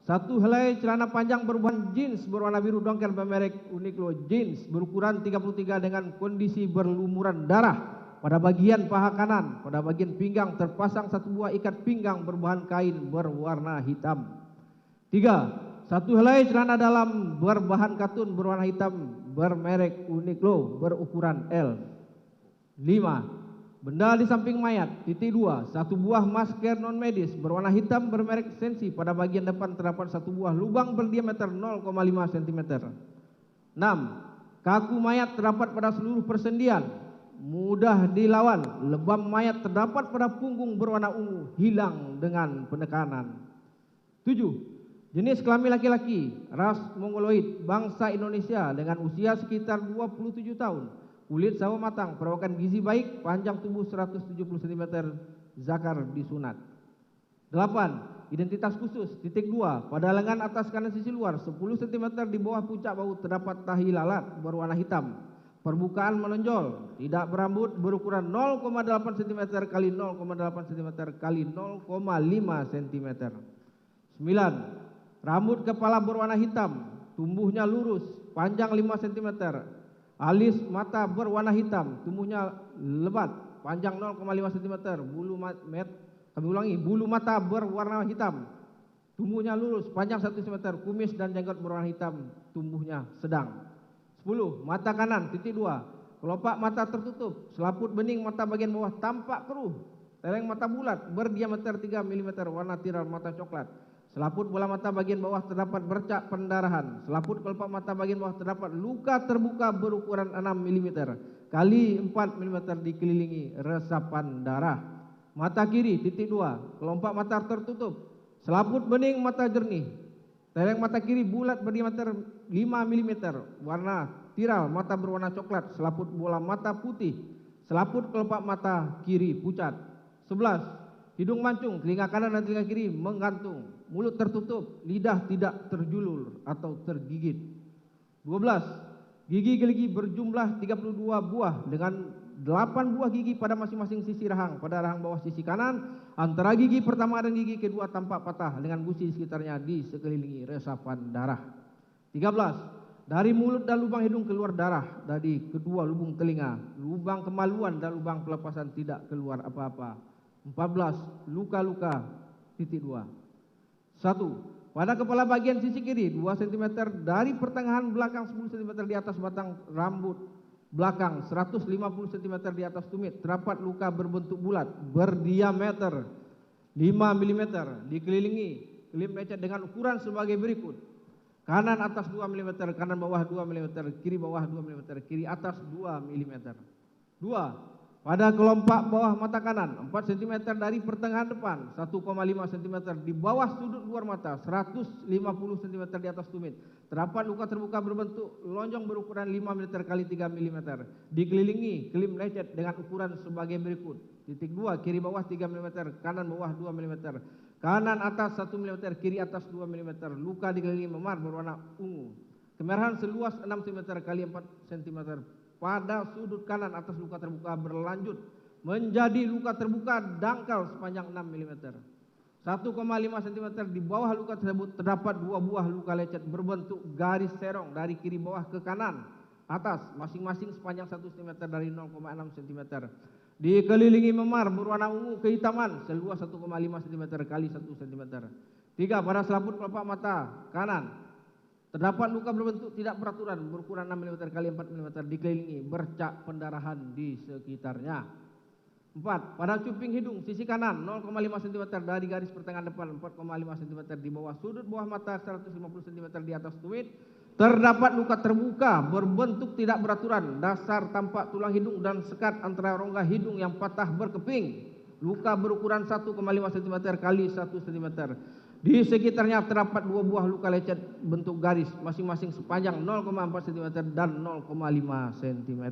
Satu helai celana panjang berbahan jeans berwarna biru dongker bermerek Uniqlo jeans berukuran 33 dengan kondisi berlumuran darah. Pada bagian paha kanan, pada bagian pinggang terpasang 1 buah ikat pinggang berbahan kain berwarna hitam. 3. Satu helai celana dalam berbahan katun berwarna hitam bermerek Uniqlo berukuran L. 5. Benda di samping mayat. 2. 1 buah masker non medis berwarna hitam bermerek Sensi. Pada bagian depan terdapat 1 buah lubang berdiameter 0,5 cm. 6. Kaku mayat terdapat pada seluruh persendian, mudah dilawan. Lebam mayat terdapat pada punggung berwarna ungu, hilang dengan penekanan. 7. Jenis kelamin laki-laki, ras Mongoloid, bangsa Indonesia dengan usia sekitar 27 tahun. Kulit sawo matang, perawakan gizi baik, panjang tubuh 170 cm, zakar disunat. 8. Identitas khusus. 2. Pada lengan atas kanan sisi luar 10 cm di bawah puncak bahu terdapat tahi lalat berwarna hitam. Permukaan menonjol, tidak berambut, berukuran 0,8 cm kali 0,8 cm kali 0,5 cm. 9. Rambut kepala berwarna hitam, tumbuhnya lurus, panjang 5 cm. Alis mata berwarna hitam, tumbuhnya lebat, panjang 0,5 cm. Bulu mata berwarna hitam, tumbuhnya lurus, panjang 1 cm. Kumis dan jenggot berwarna hitam, tumbuhnya sedang. 10. Mata kanan. 2. Kelopak mata tertutup, selaput bening mata bagian bawah tampak keruh, teleng mata bulat berdiameter 3 mm, warna tiral mata coklat. Selaput bola mata bagian bawah terdapat bercak pendarahan. Selaput kelopak mata bagian bawah terdapat luka terbuka berukuran 6 mm kali 4 mm dikelilingi resapan darah. Mata kiri. 2. Kelopak mata tertutup, selaput bening mata jernih, teleng mata kiri bulat berdiameter 5 mm, warna tiral mata berwarna coklat. Selaput bola mata putih. Selaput kelopak mata kiri pucat. 11. Hidung mancung, telinga kanan dan telinga kiri menggantung, mulut tertutup, lidah tidak terjulur atau tergigit. 12. Gigi gerigi berjumlah 32 buah dengan 8 buah gigi pada masing-masing sisi rahang. Pada rahang bawah sisi kanan, antara gigi pertama dan gigi kedua tampak patah dengan gusi sekitarnya di sekelilingi resapan darah. 13. Dari mulut dan lubang hidung keluar darah, dari kedua lubang telinga, lubang kemaluan dan lubang pelepasan tidak keluar apa-apa. 14. Luka-luka. Titik 2. 1. Pada kepala bagian sisi kiri 2 cm dari pertengahan belakang 10 cm di atas batang rambut belakang 150 cm di atas tumit terdapat luka berbentuk bulat berdiameter 5 mm dikelilingi kelip lecet dengan ukuran sebagai berikut. Kanan atas 2 mm, kanan bawah 2 mm, kiri bawah 2 mm, kiri atas 2 mm. 2. Pada kelopak bawah mata kanan 4 cm dari pertengahan depan 1,5 cm di bawah sudut luar mata 150 cm di atas tumit terdapat luka terbuka berbentuk lonjong berukuran 5 mm kali 3 mm dikelilingi kelip lecet dengan ukuran sebagai berikut. Titik 2. Kiri bawah 3 mm, kanan bawah 2 mm, kanan atas 1 mm, kiri atas 2 mm. Luka dikelilingi memar berwarna ungu. Kemerahan seluas 6 cm kali 4 cm pada sudut kanan atas luka terbuka berlanjut menjadi luka terbuka dangkal sepanjang 6 mm. 1,5 cm di bawah luka tersebut terdapat 2 buah luka lecet berbentuk garis serong dari kiri bawah ke kanan atas masing-masing sepanjang 1 cm dari 0,6 cm. Dikelilingi memar berwarna ungu kehitaman seluas 1,5 cm kali 1 cm. 3. Pada selaput kelopak mata kanan terdapat luka berbentuk tidak beraturan berukuran 6 mm kali 4 mm dikelilingi bercak pendarahan di sekitarnya. 4. Pada cuping hidung sisi kanan 0,5 cm dari garis pertengahan depan 4,5 cm di bawah sudut bawah mata 150 cm di atas tumit terdapat luka terbuka berbentuk tidak beraturan dasar tampak tulang hidung dan sekat antara rongga hidung yang patah berkeping. Luka berukuran 1,5 cm kali 1 cm. Di sekitarnya terdapat 2 buah luka lecet bentuk garis masing-masing sepanjang 0,4 cm dan 0,5 cm.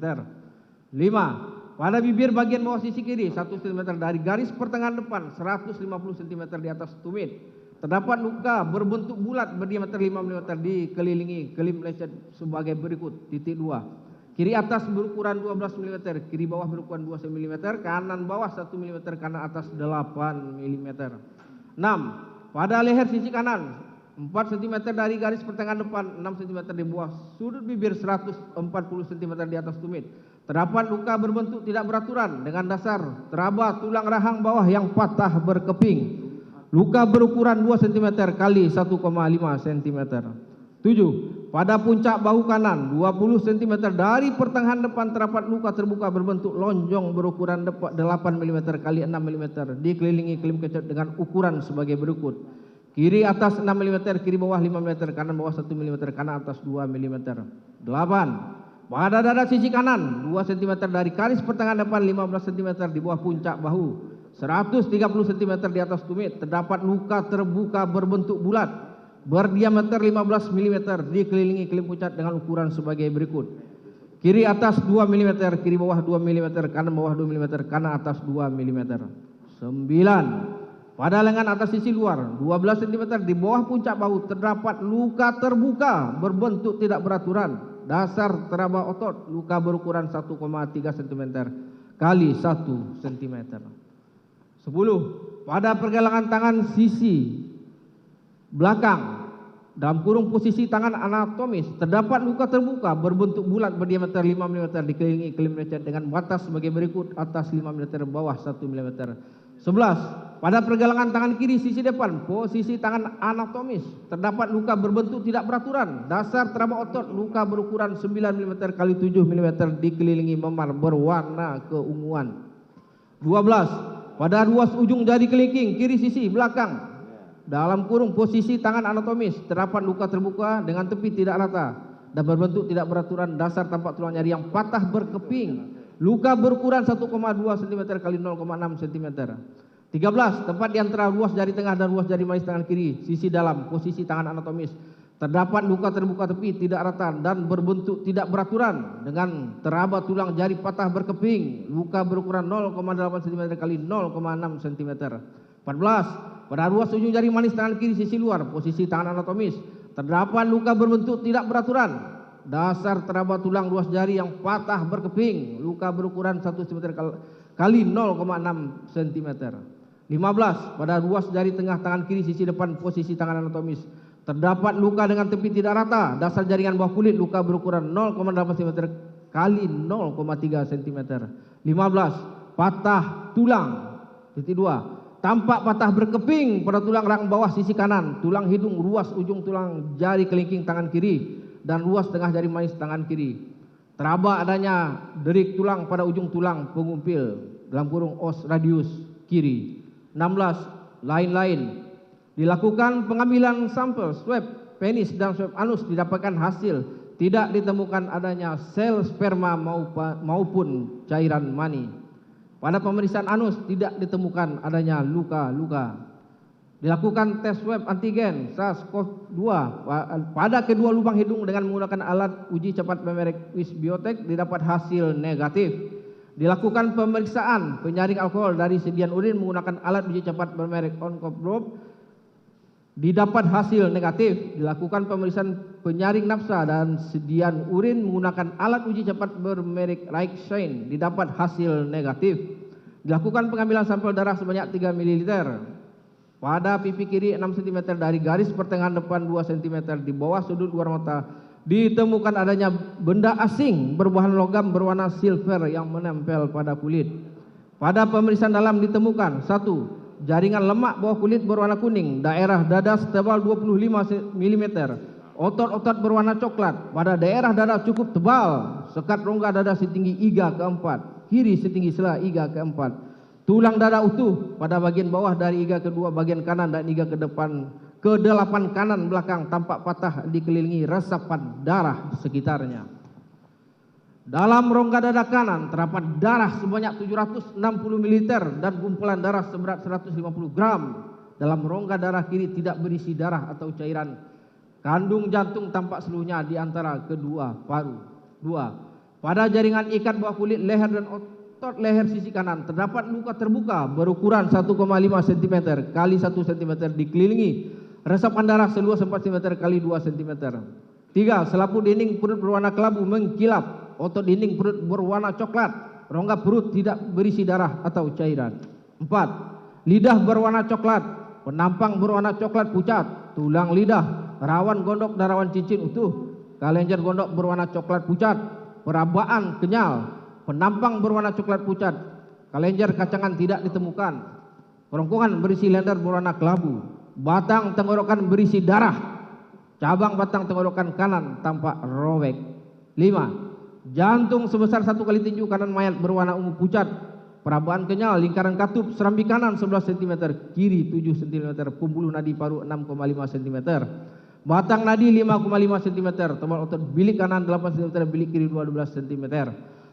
5. Pada bibir bagian bawah sisi kiri 1 cm dari garis pertengahan depan 150 cm di atas tumit terdapat luka berbentuk bulat berdiameter 5 mm dikelilingi kelip lecet sebagai berikut. Titik 2. Kiri atas berukuran 12 mm, kiri bawah berukuran 2 mm, kanan bawah 1 mm, kanan atas 8 mm. 6. Pada leher sisi kanan 4 cm dari garis pertengahan depan 6 cm di bawah sudut bibir 140 cm di atas tumit terdapat luka berbentuk tidak beraturan dengan dasar teraba tulang rahang bawah yang patah berkeping. Luka berukuran 2 cm kali 1,5 cm. 7. Pada puncak bahu kanan 20 cm dari pertengahan depan terdapat luka terbuka berbentuk lonjong berukuran 8 mm kali 6 mm dikelilingi kelip lecet dengan ukuran sebagai berikut. Kiri atas 6 mm, kiri bawah 5 mm, kanan bawah 1 mm, kanan atas 2 mm. 8. Pada dada sisi kanan 2 cm dari garis pertengahan depan 15 cm di bawah puncak bahu 130 cm di atas tumit terdapat luka terbuka berbentuk bulat berdiameter 15 mm dikelilingi kelip pucat dengan ukuran sebagai berikut. Kiri atas 2 mm, kiri bawah 2 mm, kanan bawah 2 mm, kanan atas 2 mm. 9. Pada lengan atas sisi luar 12 cm di bawah puncak bahu terdapat luka terbuka berbentuk tidak beraturan dasar teraba otot luka berukuran 1,3 cm kali 1 cm. 10. Pada pergelangan tangan sisi belakang dalam kurung posisi tangan anatomis terdapat luka terbuka berbentuk bulat berdiameter 5 mm dikelilingi kelip lecet dengan batas sebagai berikut atas 5 mm bawah 1 mm. 11. Pada pergelangan tangan kiri sisi depan posisi tangan anatomis terdapat luka berbentuk tidak beraturan dasar teraba otot luka berukuran 9 mm kali 7 mm dikelilingi memar berwarna keunguan. 12. Pada ruas ujung jari kelingking kiri sisi belakang dalam kurung posisi tangan anatomis terdapat luka terbuka dengan tepi tidak rata dan berbentuk tidak beraturan dasar tampak tulang jari yang patah berkeping. Luka berukuran 1,2 cm kali 0,6 cm. 13. Tempat di antara ruas jari tengah dan ruas jari manis tangan kiri sisi dalam posisi tangan anatomis terdapat luka terbuka tepi tidak rata dan berbentuk tidak beraturan dengan teraba tulang jari patah berkeping. Luka berukuran 0,8 cm kali 0,6 cm. 14. Pada ruas ujung jari manis tangan kiri sisi luar posisi tangan anatomis terdapat luka berbentuk tidak beraturan dasar teraba tulang ruas jari yang patah berkeping. Luka berukuran 1 cm kali 0,6 cm. 15. Pada ruas jari tengah tangan kiri sisi depan posisi tangan anatomis Terdapat luka dengan tepi tidak rata. Dasar jaringan bawah kulit luka berukuran 0,8 cm kali 0,3 cm. 15. Patah tulang. Titik 2. Tampak patah berkeping pada tulang rahang bawah sisi kanan, tulang hidung, ruas ujung tulang jari kelingking tangan kiri, dan ruas tengah jari manis tangan kiri. Teraba adanya derik tulang pada ujung tulang pengumpil dalam kurung os radius kiri. 16. Lain-lain. Dilakukan pengambilan sampel swab penis dan swab anus, didapatkan hasil tidak ditemukan adanya sel sperma maupun cairan mani. Pada pemeriksaan anus tidak ditemukan adanya luka-luka. Dilakukan tes swab antigen SARS-CoV-2 pada kedua lubang hidung dengan menggunakan alat uji cepat bermerek Swiss Biotech, didapat hasil negatif. Dilakukan pemeriksaan penyaring alkohol dari sedian urin menggunakan alat uji cepat bermerek OnCoV-Probe, didapat hasil negatif. Dilakukan pemeriksaan penyaring nafsa dan sedian urin menggunakan alat uji cepat bermerek Reichshain, didapat hasil negatif. Dilakukan pengambilan sampel darah sebanyak 3 ml pada pipi kiri 6 cm dari garis pertengahan depan 2 cm di bawah sudut luar mata. Ditemukan adanya benda asing berbahan logam berwarna silver yang menempel pada kulit. Pada pemeriksaan dalam ditemukan 1. Jaringan lemak bawah kulit berwarna kuning, daerah dada setebal 25 mm, otot-otot berwarna coklat, pada daerah dada cukup tebal, sekat rongga dada setinggi iga keempat, kiri setinggi sela iga keempat, tulang dada utuh pada bagian bawah dari iga kedua bagian kanan dan iga ke-8 kanan belakang, tampak patah dikelilingi resapan darah sekitarnya. Dalam rongga dada kanan terdapat darah sebanyak 760 ml dan kumpulan darah seberat 150 gram. Dalam rongga darah kiri tidak berisi darah atau cairan. Kandung jantung tampak seluruhnya di antara kedua paru. 2. Pada jaringan ikat bawah kulit leher dan otot leher sisi kanan terdapat luka terbuka berukuran 1,5 cm kali 1 cm dikelilingi resapan darah seluas 4 cm kali 2 cm. 3. Selaput dinding perut berwarna kelabu mengkilap. Otot dinding perut berwarna coklat. Rongga perut tidak berisi darah atau cairan. 4. Lidah berwarna coklat. Penampang berwarna coklat pucat. Tulang lidah rawan gondok dan rawan cincin utuh. Kelenjar gondok berwarna coklat pucat. Perabaan kenyal. Penampang berwarna coklat pucat. Kelenjar kacangan tidak ditemukan. Kerongkongan berisi lender berwarna kelabu. Batang tenggorokan berisi darah. Cabang batang tenggorokan kanan tampak robek. 5. Jantung sebesar 1 kali tinju kanan mayat berwarna ungu pucat. Perabaan kenyal lingkaran katup serambi kanan 11 cm, kiri 7 cm, pembuluh nadi paru 6,5 cm. Batang nadi 5,5 cm, tebal otot bilik kanan 8 cm, bilik kiri 12 cm.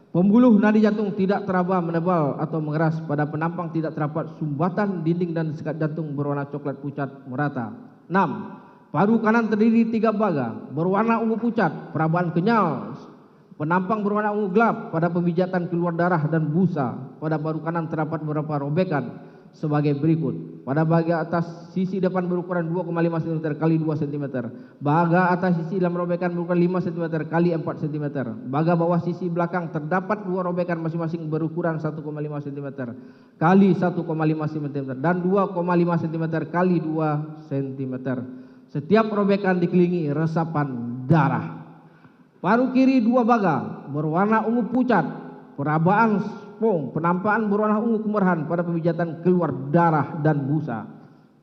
Pembuluh nadi jantung tidak teraba menebal atau mengeras. Pada penampang tidak terdapat sumbatan dinding dan sekat jantung berwarna coklat pucat merata. 6. Paru kanan terdiri 3 baga berwarna ungu pucat, perabaan kenyal. Penampang berwarna ungu gelap, pada pemijatan keluar darah dan busa. Pada paru kanan terdapat beberapa robekan sebagai berikut. Pada bagian atas sisi depan berukuran 2,5 cm kali 2 cm. Baga atas sisi dalam robekan berukuran 5 cm kali 4 cm. Baga bawah sisi belakang terdapat 2 robekan masing-masing berukuran 1,5 cm kali 1,5 cm dan 2,5 cm kali 2 cm. Setiap robekan dikelilingi resapan darah. Paru kiri 2 baga berwarna ungu pucat, perabaan spong, penampakan berwarna ungu kemerahan pada pemijatan keluar darah dan busa.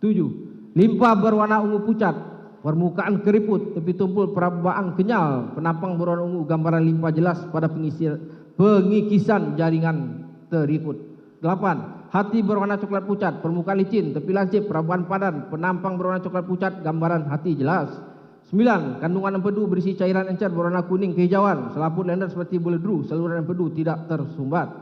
7. Limpa berwarna ungu pucat, permukaan keriput, tepi tumpul perabaan kenyal, penampang berwarna ungu, gambaran limpa jelas pada pengikisan jaringan teriput. 8. Hati berwarna coklat pucat, permukaan licin, tepi lancip, perabaan padan, penampang berwarna coklat pucat, gambaran hati jelas. 9. Kandungan empedu berisi cairan encer berwarna kuning kehijauan, selaput lender seperti beledru, saluran empedu tidak tersumbat.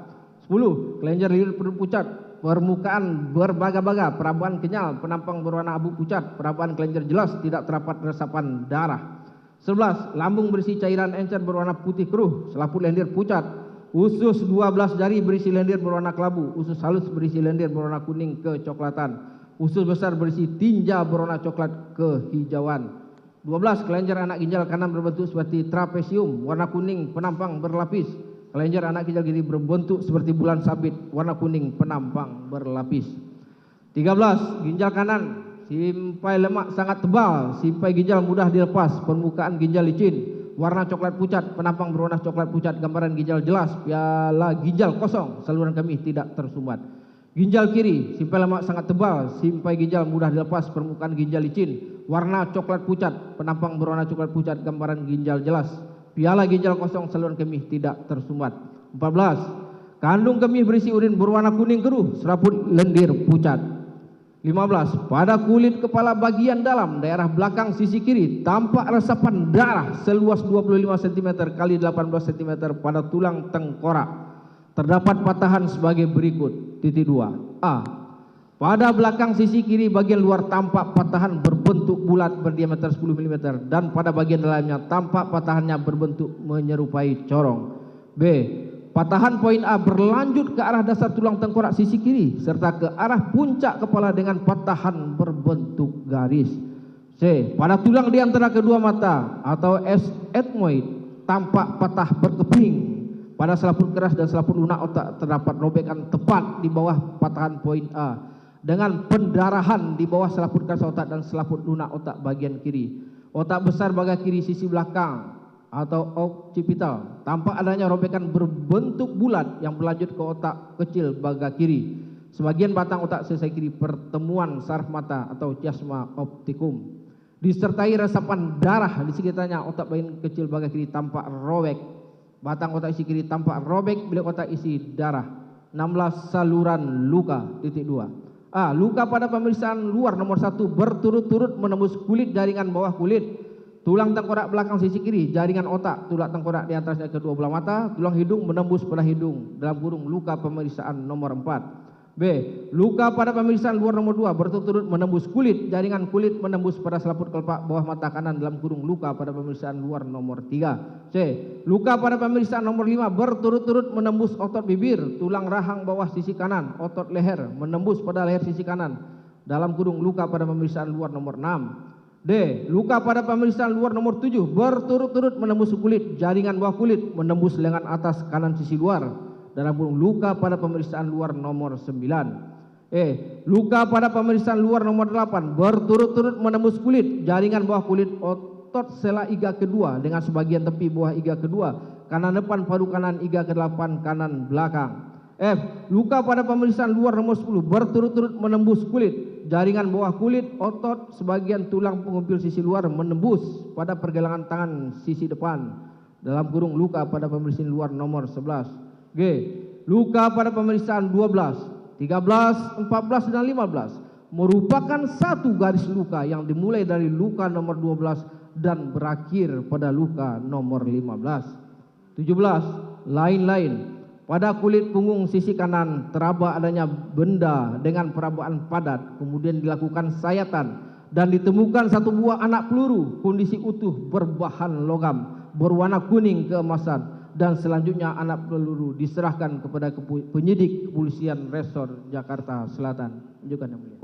10. Kelenjar liur perut pucat, permukaan berbaga-baga, perabaan kenyal, penampang berwarna abu pucat, perabaan kelenjar jelas, tidak terdapat resapan darah. 11. Lambung berisi cairan encer berwarna putih keruh, selaput lendir pucat, usus 12 jari berisi lendir berwarna kelabu, usus halus berisi lendir berwarna kuning kecoklatan, usus besar berisi tinja berwarna coklat kehijauan. 12. Kelenjar anak ginjal kanan berbentuk seperti trapesium, warna kuning, penampang berlapis. Kelenjar anak ginjal kiri berbentuk seperti bulan sabit, warna kuning, penampang berlapis. 13. Ginjal kanan simpai lemak sangat tebal, simpai ginjal mudah dilepas, permukaan ginjal licin, warna coklat pucat, penampang berwarna coklat pucat, gambaran ginjal jelas, piala ginjal kosong, saluran kemih tidak tersumbat. Ginjal kiri, simpai lemak sangat tebal, simpai ginjal mudah dilepas, permukaan ginjal licin, warna coklat pucat, penampang berwarna coklat pucat, gambaran ginjal jelas, piala ginjal kosong, saluran kemih tidak tersumbat. 14. Kandung kemih berisi urin berwarna kuning keruh, serabut lendir pucat. 15. Pada kulit kepala bagian dalam daerah belakang sisi kiri tampak resapan darah seluas 25 cm kali 18 cm pada tulang tengkorak. Terdapat patahan sebagai berikut. Titik 2. A. Pada belakang sisi kiri bagian luar tampak patahan berbentuk bulat berdiameter 10 mm dan pada bagian dalamnya tampak patahannya berbentuk menyerupai corong. B. Patahan poin A berlanjut ke arah dasar tulang tengkorak sisi kiri serta ke arah puncak kepala dengan patahan berbentuk garis. C. Pada tulang di antara kedua mata atau ethmoid tampak patah berkeping. Pada selaput keras dan selaput lunak otak terdapat robekan tepat di bawah patahan poin A dengan pendarahan di bawah selaput keras otak dan selaput lunak otak bagian kiri. Otak besar bagian kiri sisi belakang atau occipital tampak adanya robekan berbentuk bulat yang berlanjut ke otak kecil bagian kiri. Sebagian batang otak sisi kiri pertemuan saraf mata atau chiasma opticum disertai resapan darah di sekitarnya. Otak bagian kecil bagian kiri tampak robek. Batang otak isi kiri tampak robek, bilik otak isi darah. 16. Saluran luka. Titik 2. A. Luka pada pemeriksaan luar nomor 1 berturut-turut menembus kulit jaringan bawah kulit, tulang tengkorak belakang sisi kiri, jaringan otak, tulang tengkorak di atasnya kedua belah mata, tulang hidung menembus pada hidung, dalam kurung luka pemeriksaan nomor 4. B. Luka pada pemeriksaan luar nomor 2 berturut-turut menembus kulit, jaringan kulit menembus pada selaput kelopak bawah mata kanan, dalam kurung luka pada pemeriksaan luar nomor 3. C. Luka pada pemeriksaan nomor 5 berturut-turut menembus otot bibir, tulang rahang bawah sisi kanan, otot leher menembus pada leher sisi kanan, dalam kurung luka pada pemeriksaan luar nomor 6. D. Luka pada pemeriksaan luar nomor 7 berturut-turut menembus kulit, jaringan bawah kulit menembus lengan atas kanan sisi luar, dalam kurung luka pada pemeriksaan luar nomor 9. E. Luka pada pemeriksaan luar nomor 8 berturut-turut menembus kulit, jaringan bawah kulit, otot sela iga kedua dengan sebagian tepi bawah iga kedua, kanan depan paru kanan iga ke-8 kanan belakang. F. Luka pada pemeriksaan luar nomor 10 berturut-turut menembus kulit, jaringan bawah kulit, otot sebagian tulang pengumpil sisi luar menembus pada pergelangan tangan sisi depan, dalam kurung luka pada pemeriksaan luar nomor 11. G. Luka pada pemeriksaan 12, 13, 14 dan 15 merupakan satu garis luka yang dimulai dari luka nomor 12 dan berakhir pada luka nomor 15. 17. Lain-lain. Pada kulit punggung sisi kanan teraba adanya benda dengan perabaan padat, kemudian dilakukan sayatan dan ditemukan satu buah anak peluru kondisi utuh berbahan logam berwarna kuning keemasan, dan selanjutnya anak peluru diserahkan kepada penyidik kepolisian Resor Jakarta Selatan. Tunjukkan yang mulia.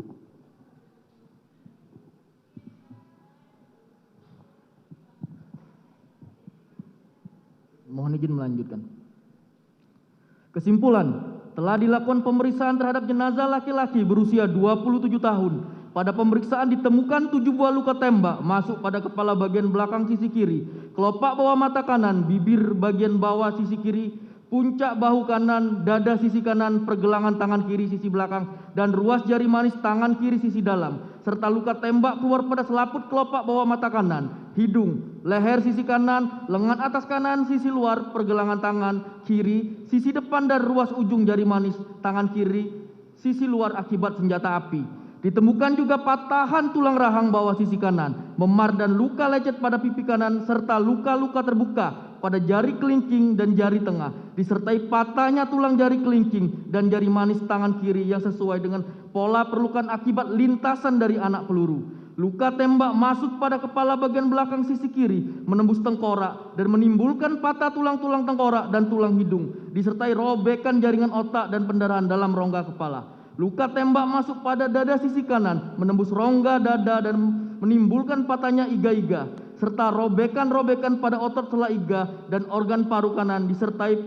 Mohon izin melanjutkan. Kesimpulan, telah dilakukan pemeriksaan terhadap jenazah laki-laki berusia 27 tahun. Pada pemeriksaan ditemukan 7 buah luka tembak masuk pada kepala bagian belakang sisi kiri, kelopak bawah mata kanan, bibir bagian bawah sisi kiri, puncak bahu kanan, dada sisi kanan, pergelangan tangan kiri sisi belakang, dan ruas jari manis tangan kiri sisi dalam, serta luka tembak keluar pada selaput kelopak bawah mata kanan, hidung, leher sisi kanan, lengan atas kanan sisi luar, pergelangan tangan kiri, sisi depan dan ruas ujung jari manis tangan kiri sisi luar akibat senjata api. Ditemukan juga patahan tulang rahang bawah sisi kanan, memar dan luka lecet pada pipi kanan, serta luka-luka terbuka pada jari kelingking dan jari tengah, disertai patahnya tulang jari kelingking dan jari manis tangan kiri yang sesuai dengan pola perlukan akibat lintasan dari anak peluru. Luka tembak masuk pada kepala bagian belakang sisi kiri, menembus tengkorak dan menimbulkan patah tulang-tulang tengkorak dan tulang hidung, disertai robekan jaringan otak dan pendarahan dalam rongga kepala. Luka tembak masuk pada dada sisi kanan, menembus rongga dada dan menimbulkan patahnya iga-iga, serta robekan-robekan pada otot sela iga dan organ paru kanan, disertai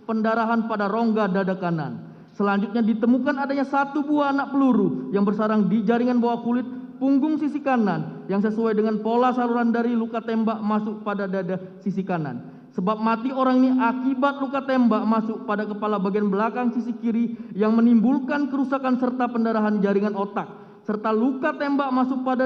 pendarahan pada rongga dada kanan. Selanjutnya ditemukan adanya 1 buah anak peluru yang bersarang di jaringan bawah kulit punggung sisi kanan yang sesuai dengan pola saluran dari luka tembak masuk pada dada sisi kanan. Sebab mati orang ini akibat luka tembak masuk pada kepala bagian belakang sisi kiri yang menimbulkan kerusakan serta pendarahan jaringan otak, serta luka tembak masuk pada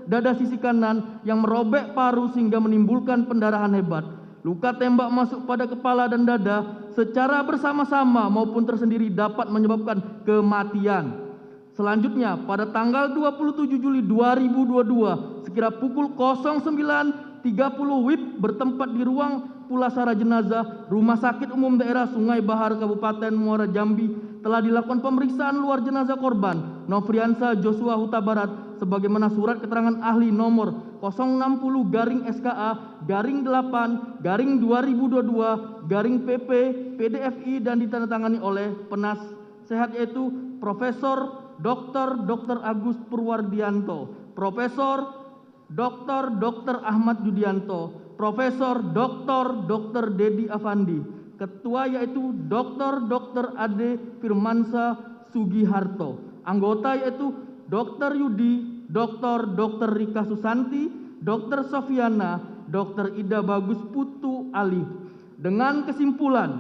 dada sisi kanan yang merobek paru sehingga menimbulkan pendarahan hebat. Luka tembak masuk pada kepala dan dada secara bersama-sama maupun tersendiri dapat menyebabkan kematian. Selanjutnya, pada tanggal 27 Juli 2022, sekira pukul 09.30 WIB bertempat di ruang pulasara jenazah Rumah Sakit Umum Daerah Sungai Bahar Kabupaten Muara Jambi telah dilakukan pemeriksaan luar jenazah korban Nofriansah Joshua Huta Barat sebagaimana surat keterangan ahli nomor 060-SKA-8-2022-PP PDFI dan ditandatangani oleh penasehat yaitu Profesor Dr. Agus Purwardianto, Profesor Dr. Ahmad Yudianto, Profesor Dr. Dedi Afandi, Ketua yaitu Dr. Ade Firmansyah Sugiharto, anggota yaitu Dr. Yudi, Dr. Rika Susanti, Dr. Sofiana, Dr. Ida Bagus Putu Ali. Dengan kesimpulan,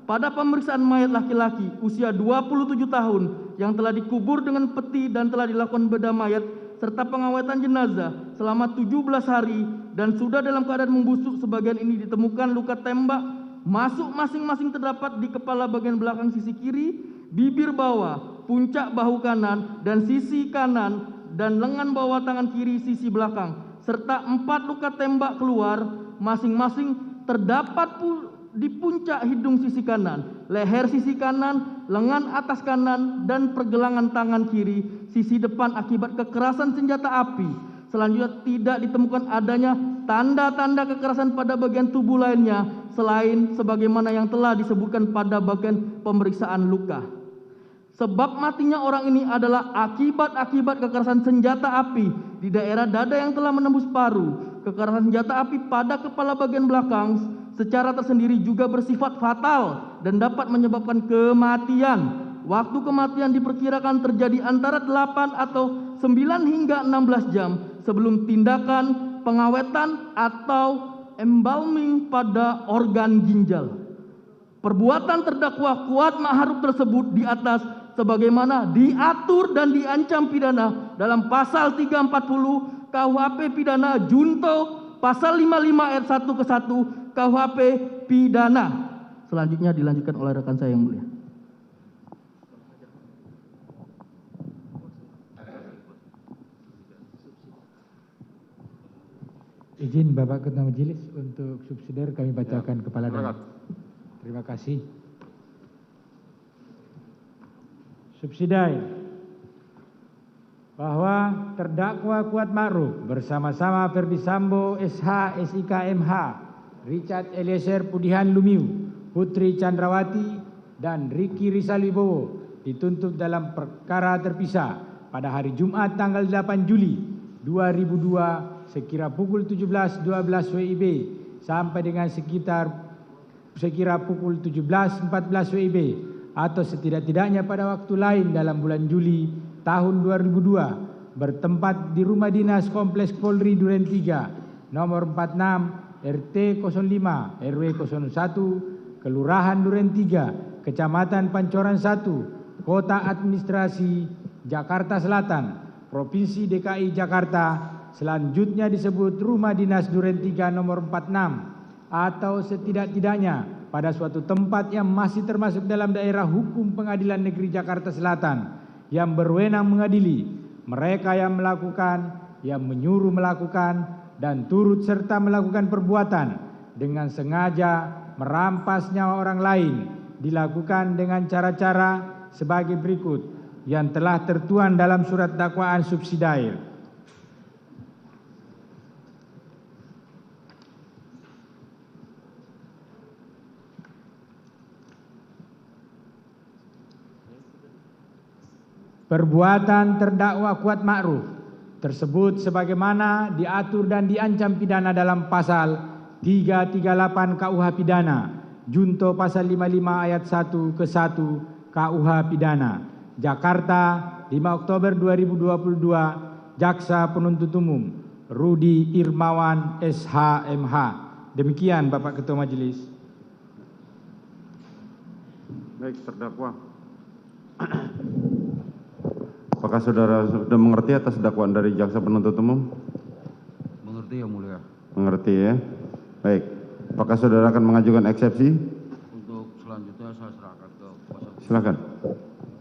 pada pemeriksaan mayat laki-laki usia 27 tahun yang telah dikubur dengan peti dan telah dilakukan bedah mayat serta pengawetan jenazah selama 17 hari dan sudah dalam keadaan membusuk, sebagian ini ditemukan luka tembak masuk masing-masing terdapat di kepala bagian belakang sisi kiri, bibir bawah, puncak bahu kanan dan sisi kanan dan lengan bawah tangan kiri sisi belakang serta 4 luka tembak keluar masing-masing terdapat di puncak hidung sisi kanan, leher sisi kanan, lengan atas kanan, dan pergelangan tangan kiri sisi depan akibat kekerasan senjata api. Selanjutnya tidak ditemukan adanya tanda-tanda kekerasan pada bagian tubuh lainnya selain sebagaimana yang telah disebutkan pada bagian pemeriksaan luka. Sebab matinya orang ini adalah akibat kekerasan senjata api di daerah dada yang telah menembus paru. Kekerasan senjata api pada kepala bagian belakang secara tersendiri juga bersifat fatal dan dapat menyebabkan kematian. Waktu kematian diperkirakan terjadi antara 8 atau 9 hingga 16 jam sebelum tindakan pengawetan atau embalming pada organ ginjal. Perbuatan terdakwa Kuat Ma'ruf tersebut di atas sebagaimana diatur dan diancam pidana dalam pasal 340 KUHP pidana junto pasal 55 ayat 1 ke 1 KUHP pidana. Selanjutnya dilanjutkan oleh rekan saya yang mulia. Izin Bapak Ketua Majelis untuk subsidiar kami bacakan kepala dan. Terima kasih. Subsidiar bahwa terdakwa Kuat Ma'ruf bersama-sama Ferdi Sambo, SH, SIK, MH, Richard Eliezer Pudihan Lumiu, Putri Chandrawati, dan Ricky Rizal Wibowo dituntut dalam perkara terpisah pada hari Jumat tanggal 8 Juli 2002 sekira pukul 17.12 WIB sampai dengan sekira pukul 17.14 WIB atau setidak-tidaknya pada waktu lain dalam bulan Juli tahun 2002 bertempat di Rumah Dinas Kompleks Polri Duren 3 nomor 46 RT 05 RW 01 Kelurahan Duren 3 Kecamatan Pancoran 1 Kota Administrasi Jakarta Selatan Provinsi DKI Jakarta, selanjutnya disebut Rumah Dinas Duren 3 nomor 46 atau setidak-tidaknya pada suatu tempat yang masih termasuk dalam daerah hukum Pengadilan Negeri Jakarta Selatan yang berwenang mengadili mereka yang melakukan, yang menyuruh melakukan, dan turut serta melakukan perbuatan dengan sengaja merampas nyawa orang lain dilakukan dengan cara-cara sebagai berikut yang telah tertuang dalam surat dakwaan subsidiar. Perbuatan terdakwa Kuat Ma'ruf tersebut sebagaimana diatur dan diancam pidana dalam pasal 338 KUH pidana junto pasal 55 ayat 1 ke 1 KUH pidana Jakarta 5 Oktober 2022 Jaksa Penuntut Umum Rudi Irmawan SH.MH. Demikian Bapak Ketua Majelis. Baik, terdakwa. Apakah saudara sudah mengerti atas dakwaan dari Jaksa Penuntut Umum? Mengerti yang mulia. Mengerti ya. Baik. Apakah saudara akan mengajukan eksepsi? Untuk selanjutnya saya serahkan ke kuasa hukum. Silakan.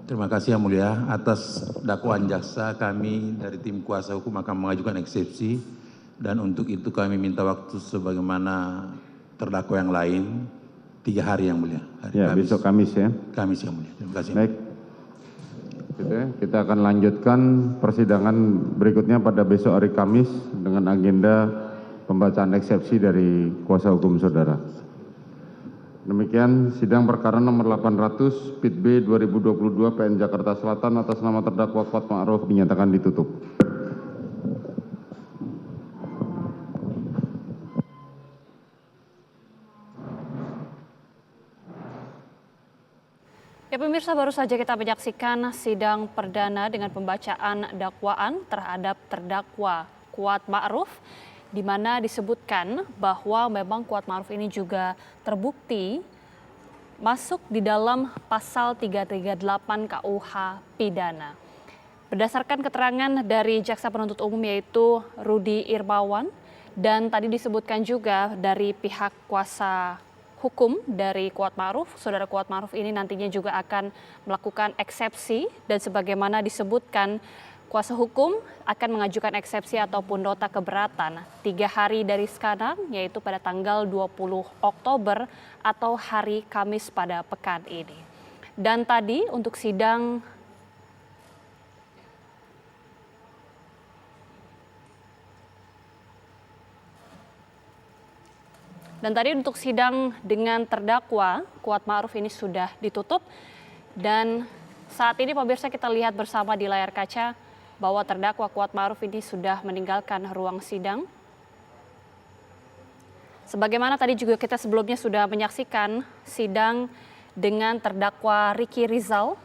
Terima kasih yang mulia. Atas dakwaan jaksa kami dari tim kuasa hukum akan mengajukan eksepsi dan untuk itu kami minta waktu sebagaimana terdakwa yang lain 3 hari yang mulia. Hari Ya, Kamis. besok Kamis ya. Kamis yang mulia. Terima kasih. Baik. Gitu ya. Kita akan lanjutkan persidangan berikutnya pada besok hari Kamis dengan agenda pembacaan eksepsi dari kuasa hukum saudara. Demikian sidang perkara nomor 800 PIT B 2022 PN Jakarta Selatan atas nama terdakwa Kuat Ma'ruf dinyatakan ditutup. Ya pemirsa, baru saja kita menyaksikan sidang perdana dengan pembacaan dakwaan terhadap terdakwa Kuat Ma'ruf, di mana disebutkan bahwa memang Kuat Ma'ruf ini juga terbukti masuk di dalam pasal 338 KUH pidana. Berdasarkan keterangan dari Jaksa Penuntut Umum yaitu Rudi Irmawan, dan tadi disebutkan juga dari pihak kuasa hukum dari Kuat Ma'ruf, saudara Kuat Ma'ruf ini nantinya juga akan melakukan eksepsi dan sebagaimana disebutkan kuasa hukum akan mengajukan eksepsi ataupun nota keberatan 3 hari dari sekarang, yaitu pada tanggal 20 Oktober atau hari Kamis pada pekan ini. Dan tadi untuk sidang dengan terdakwa Kuat Ma'ruf ini sudah ditutup, dan saat ini pemirsa kita lihat bersama di layar kaca bahwa terdakwa Kuat Ma'ruf ini sudah meninggalkan ruang sidang. Sebagaimana tadi juga kita sebelumnya sudah menyaksikan sidang dengan terdakwa Ricky Rizal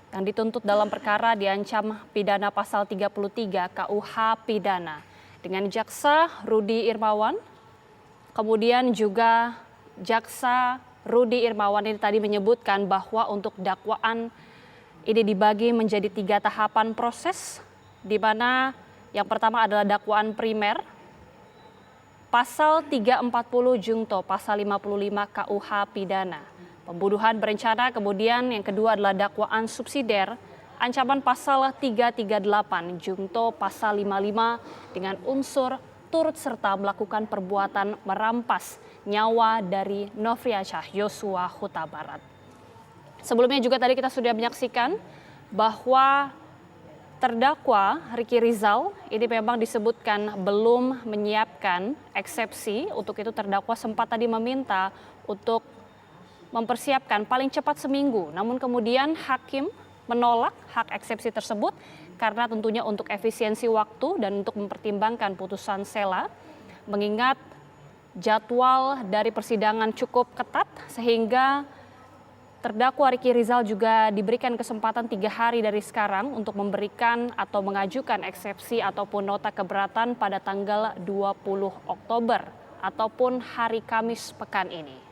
yang dituntut dalam perkara diancam pidana pasal 33 KUH pidana dengan jaksa Rudi Irmawan. Kemudian juga jaksa Rudi Irmawan ini tadi menyebutkan bahwa untuk dakwaan ini dibagi menjadi 3 tahapan proses, di mana yang pertama adalah dakwaan primer, pasal 340 Jungto, pasal 55 KUH pidana, pembunuhan berencana, kemudian yang kedua adalah dakwaan subsidiar, ancaman pasal 338 Jungto, pasal 55 dengan unsur turut serta melakukan perbuatan merampas nyawa dari Nofriansyah Yosua Huta Barat. Sebelumnya juga tadi kita sudah menyaksikan bahwa terdakwa Ricky Rizal ini memang disebutkan belum menyiapkan eksepsi. Untuk itu terdakwa sempat tadi meminta untuk mempersiapkan paling cepat seminggu. Namun kemudian hakim menolak hak eksepsi tersebut karena tentunya untuk efisiensi waktu dan untuk mempertimbangkan putusan sela, mengingat jadwal dari persidangan cukup ketat sehingga terdakwa Ricky Rizal juga diberikan kesempatan 3 hari dari sekarang untuk memberikan atau mengajukan eksepsi ataupun nota keberatan pada tanggal 20 Oktober ataupun hari Kamis pekan ini.